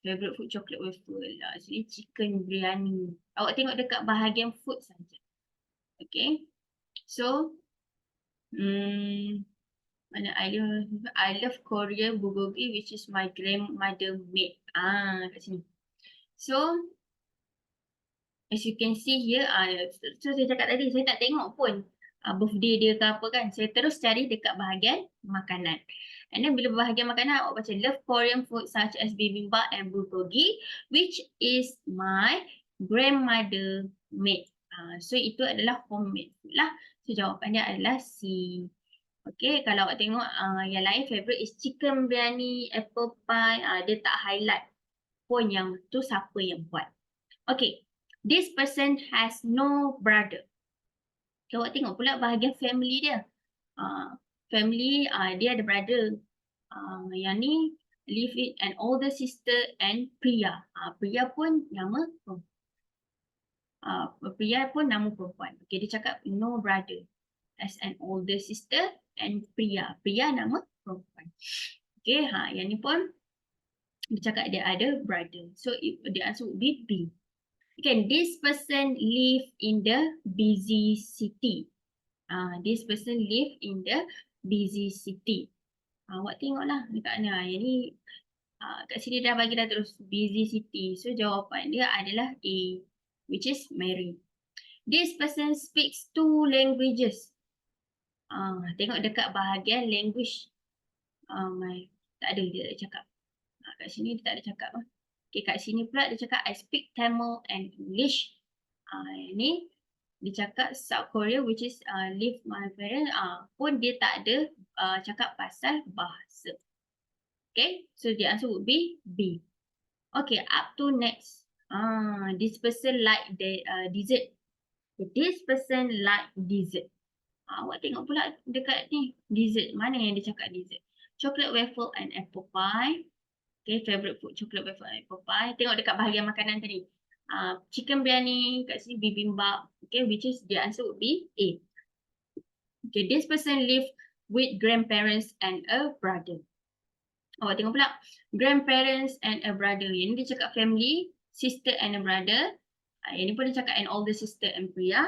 S1: Favorite food chocolate waffle lah. Actually chicken biryani. Awak tengok dekat bahagian food saja. Okay. So mana I love Korean bulgogi which is my grandmother made. Kat sini. So as you can see here, so saya cakap tadi saya tak tengok pun birthday dia ke apa kan. Saya terus cari dekat bahagian makanan. And then bila bahagian makanan awak baca love Korean food such as bibimbap and bulgogi which is my grandmother made. So itu adalah homemade food lah. So jawapannya adalah C. Okay, kalau awak tengok yang lain favorite is chicken biryani, apple pie, dia tak highlight pun yang tu siapa yang buat. Okay, this person has no brother. Okay, awak tengok pula bahagian family dia. Family, dia ada brother. Yang ni live with an older sister and Priya. Priya pun nama perempuan. Okay, dia cakap no brother. As an older sister and Priya. Priya nama perempuan. Okay, yang ni pun dia cakap dia ada brother. So the answer would be B. Okay, this person live in the busy city. This person live in the busy city. Awak tengoklah dekat ni. Yang ni kat sini dah bagi dah terus busy city. So jawapan dia adalah A, which is Mary. This person speaks 2 languages. Tengok dekat bahagian language. Tak ada dia tak cakap. Kat sini dia tak ada cakap. Okay, kat sini pula dia cakap I speak Tamil and English. Ni dia cakap South Korea which is live my parents. Pun dia tak ada cakap pasal bahasa. Okay, so the answer would be B. Okay, up to next. This person like the dessert. This person like dessert. Awak tengok pula dekat ni dessert. Mana yang dia cakap dessert? Chocolate waffle and apple pie. Okay, favorite food chocolate waffle and apple pie. Tengok dekat bahagian makanan tadi. Chicken biryani, kat sini bibimbap. Okay, which is the answer would be A. Okay, this person live with grandparents and a brother. Awak tengok pula grandparents and a brother. Yang ni dia cakap family, sister and a brother. Yang ni pun dia cakap an older sister and Priya.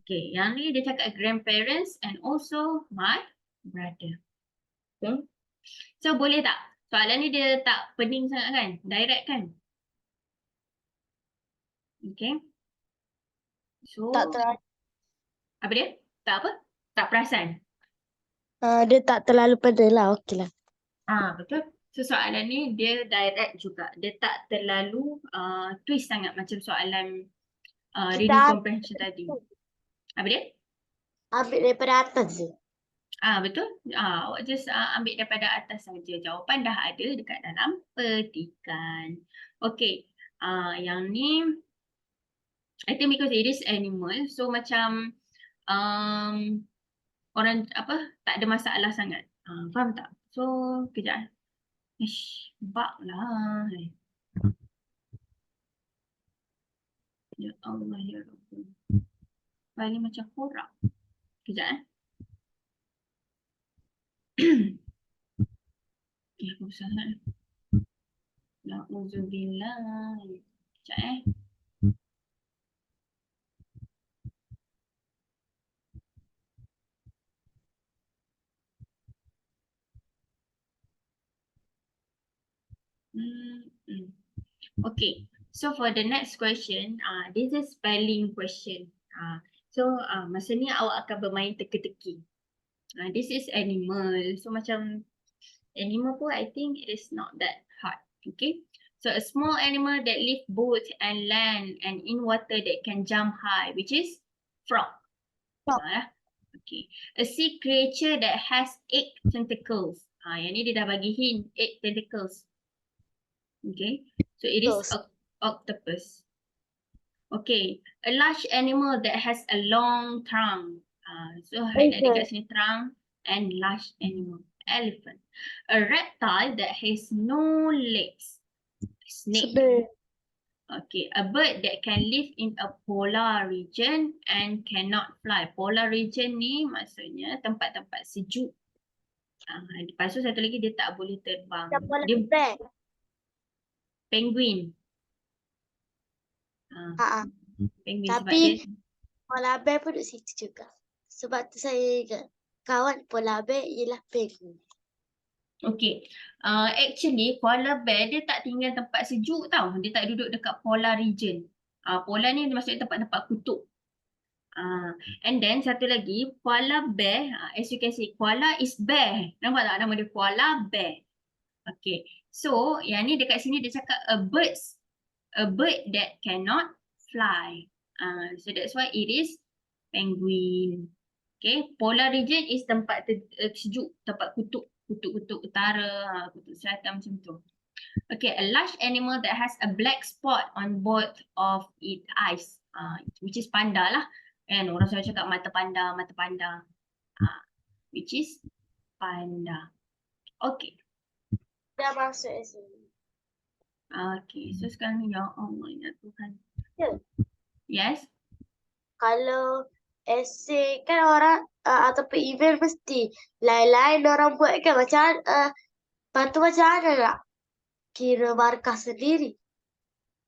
S1: Okay, yang ni dia cakap grandparents and also my brother. Okay. So boleh tak? Soalan ni dia tak pening sangat kan? Direct kan? Okay. So
S3: Tak
S1: apa dia? Tak apa? Tak perasan?
S3: dia tak terlalu pedas lah. Okey lah.
S1: Betul. So soalan ni dia direct juga. Dia tak terlalu twist sangat macam soalan reading comprehension tadi. Apa dia?
S3: Ambil daripada atas je.
S1: Betul. Awak just ambil daripada atas saja. Jawapan dah ada dekat dalam petikan. Okay. Yang ni I think because it is animal. So macam orang tak ada masalah sangat. Faham tak? So kejap. Bak lah. Ya Allah ya Rabbi. File ni macam korak. Kejap Ya aku salah. Na'udzubillah. Kejap Okay, so for the next question, this is spelling question. So masa ni awak akan bermain teka-teki. This is animal. So macam animal pun I think it is not that hard. Okay, So a small animal that live both on land and in water that can jump high, which is frog.
S3: Frog.
S1: Okay. A sea creature that has 8 tentacles. Yang ni dia dah bagi hint, 8 tentacles. Okay. So it is
S3: Octopus.
S1: octopus. Okay. A large animal that has a long trunk. So ada kat sini trunk and large animal. Elephant. A reptile that has no legs. Snake.
S3: Snake.
S1: Okay, a bird that can live in a polar region and cannot fly. Polar region ni maksudnya tempat-tempat sejuk. Lepas tu satu lagi dia tak boleh terbang.
S3: Polar
S1: Dia
S3: bear.
S1: penguin.
S3: Ha.
S1: Penguin sebab
S3: Tapi
S1: dia
S3: polar bear pun duduk situ juga. Sebab tu saya ingat kawan polar bear ialah penguin.
S1: okay. Actually polar bear dia tak tinggal tempat sejuk tau. Dia tak duduk dekat polar region. Polar ni maksudnya tempat-tempat kutub. And then satu lagi koala bear, as you can see koala is bear. Nampak tak nama dia koala bear. Okay. So yang ni dekat sini dia cakap a bird that cannot fly. So that's why it is penguin. Okay. Polar region is tempat sejuk, tempat kutub utara, kutub selatan macam tu. Okay, a large animal that has a black spot on both of its eyes, which is panda lah. Kan orang selalu cakap mata panda, which is panda. Okay.
S3: Dah masuk sini.
S1: Okay, so sekarang ni ya Allah ya Tuhan.
S3: Ya.
S1: Yes?
S3: Kalau esei kan orang ataupun email mesti lain-lain orang buat kan macam lepas tu macam mana nak kira markah sendiri.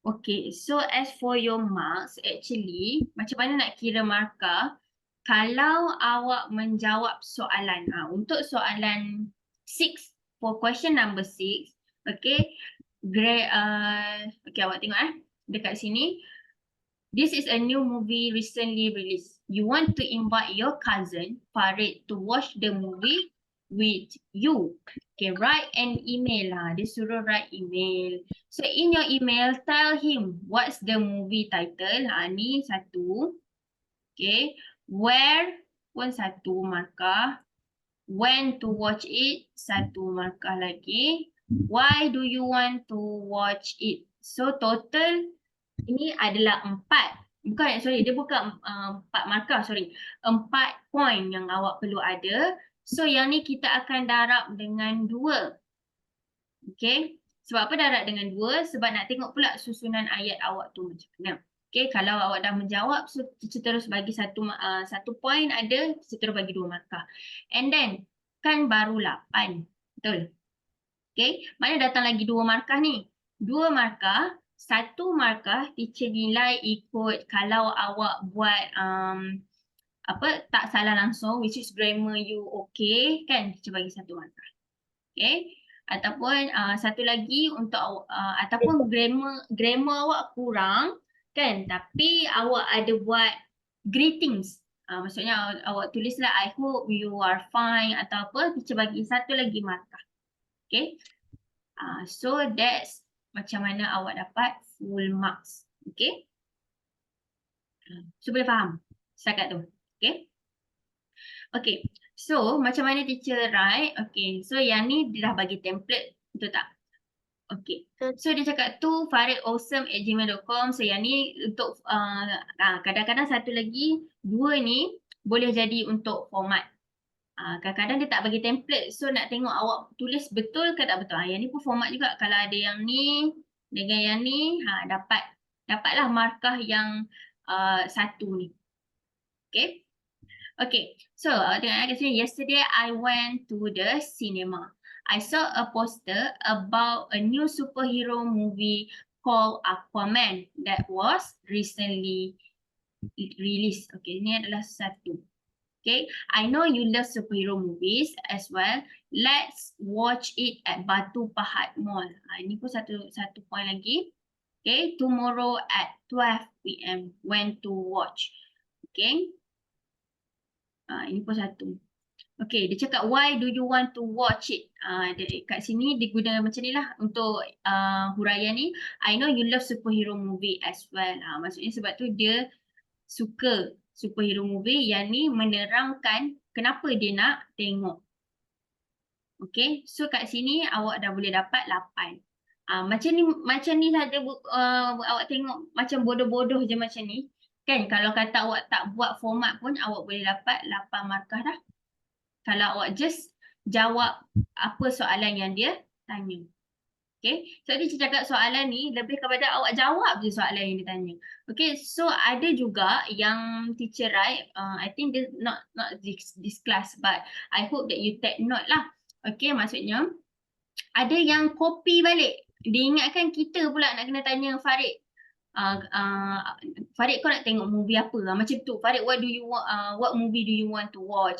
S1: Okay, so as for your marks, actually, macam mana nak kira markah? Kalau awak menjawab soalan, untuk soalan 6, for question number 6, okay, okay, awak tengok dekat sini. This is a new movie recently released. You want to invite your cousin, Farid, to watch the movie with you. Okay, write an email lah. Dia suruh write email. So in your email, tell him what's the movie title. Ni satu. Okay. Where pun satu markah. When to watch it, satu markah lagi. Why do you want to watch it? So total ini adalah 4. Dia bukan 4 markah, 4 point yang awak perlu ada. So yang ni kita akan darab dengan 2. Okay. Sebab apa darab dengan 2? Sebab nak tengok pula susunan ayat awak tu macam mana. Okay, kalau awak dah menjawab, so kita terus bagi satu point ada, kita terus bagi 2 markah. And then, kan baru 8. Betul? Okay, mana datang lagi 2 markah ni? 2 markah, 1 markah teacher nilai ikut kalau awak buat tak salah langsung, which is grammar you okay, kan? Teacher bagi 1 markah. Okay, ataupun satu lagi untuk ataupun grammar awak kurang, kan? Tapi awak ada buat greetings. Maksudnya awak tulislah I hope you are fine atau apa, teacher bagi 1 lagi markah. Okay. So that's macam mana awak dapat full marks. Okay. So boleh faham setakat tu. Okay. Okay. So macam mana teacher write. Okay. So yang ni dia dah bagi template. Betul tak? Okay. So dia cakap tu faridawesome@gmail.com. So yang ni untuk kadang-kadang satu lagi 2 ni boleh jadi untuk format. Kadang-kadang dia tak bagi template. So nak tengok awak tulis betul ke tak betul. Yang ni pun format juga. Kalau ada yang ni dengan yang ni, dapatlah markah yang 1 ni. Okay. Okay. So tengok kat sini. Yesterday I went to the cinema. I saw a poster about a new superhero movie called Aquaman that was recently released. Okay, ini adalah 1. Okay, I know you love superhero movies as well. Let's watch it at Batu Pahat Mall. Ini pun satu point lagi. Okay, tomorrow at 12 PM. When to watch. Okay. Ini pun 1. Okay, dia cakap why do you want to watch it? Kat sini dia guna macam ni lah untuk huraian ni. I know you love superhero movie as well. Maksudnya sebab tu dia suka superhero movie yang ni menerangkan kenapa dia nak tengok. Okay, so kat sini awak dah boleh dapat 8. Macam ni saja awak tengok macam bodoh-bodoh je macam ni. Kan kalau kata awak tak buat format pun awak boleh dapat 8 markah dah. Kalau awak just jawab apa soalan yang dia tanya. Okay, so dia cakap soalan ni lebih kepada awak jawab je soalan yang dia tanya. Okay, so ada juga yang teacher write, I think this not this class, but I hope that you take note lah. Okay, maksudnya ada yang copy balik. Dia ingatkan kita pula nak kena tanya Farid. Farid kau nak tengok movie apa? Macam tu. Farid, what movie do you want to watch?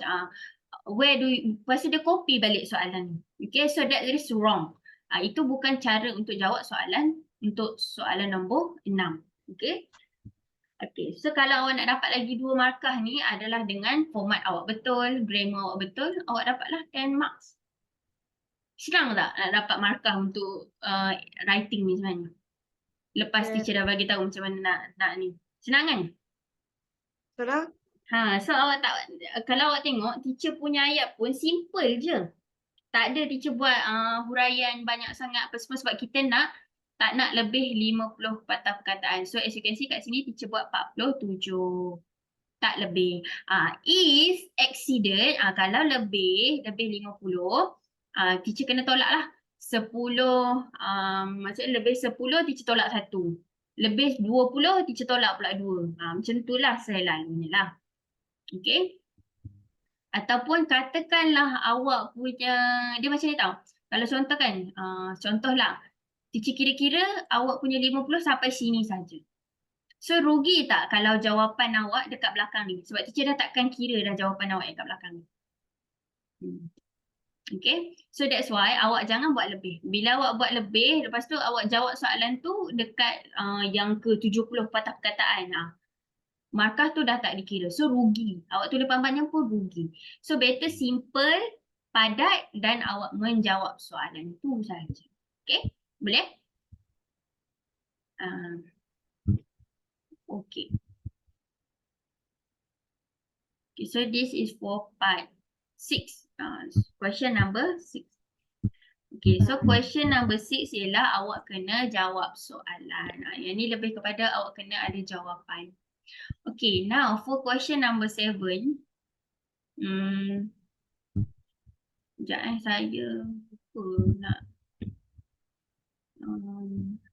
S1: Where do you, lepas tu dia copy balik soalan ni. Okay, so that is wrong. Itu bukan cara untuk jawab soalan untuk soalan nombor 6. Okay. Okay, so kalau awak nak dapat lagi 2 markah ni adalah dengan format awak betul, grammar awak betul, awak dapatlah 10 marks. Senang tak nak dapat markah untuk writing ni sebenarnya? Lepas teacher dah bagi tahu macam mana nak ni. Senang kan?
S3: Senang?
S1: So awak tak, kalau awak tengok teacher punya ayat pun simple je. Tak ada teacher buat huraian banyak sangat apa semua sebab kita tak nak lebih 50 patah perkataan. So as you can see kat sini teacher buat 47. Tak lebih. If exceeded, kalau lebih 50, teacher kena tolak lah. 10, maksudnya lebih 10 teacher tolak 1. Lebih 20 teacher tolak pula 2. Macam tu lah selalunya lah. Okay. Ataupun katakanlah awak punya, dia macam ni tau. Kalau contoh kan, contohlah, teacher kira-kira awak punya 50 sampai sini saja. So rugi tak kalau jawapan awak dekat belakang ni? Sebab teacher dah takkan kira dah jawapan awak dekat belakang ni. Okay, so that's why awak jangan buat lebih. Bila awak buat lebih, lepas tu awak jawab soalan tu dekat yang ke 70 patah perkataan. Markah tu dah tak dikira. So rugi. Awak tulis panjang pun rugi. So better simple, padat dan awak menjawab soalan tu saja. Okay? Boleh? Okay. Okay, so this is for part 6. Question number 6. Okay, so question number 6 ialah awak kena jawab soalan. Yang ni lebih kepada awak kena ada jawapan. Okay, now for question number 7. Sekejap saya lupa nak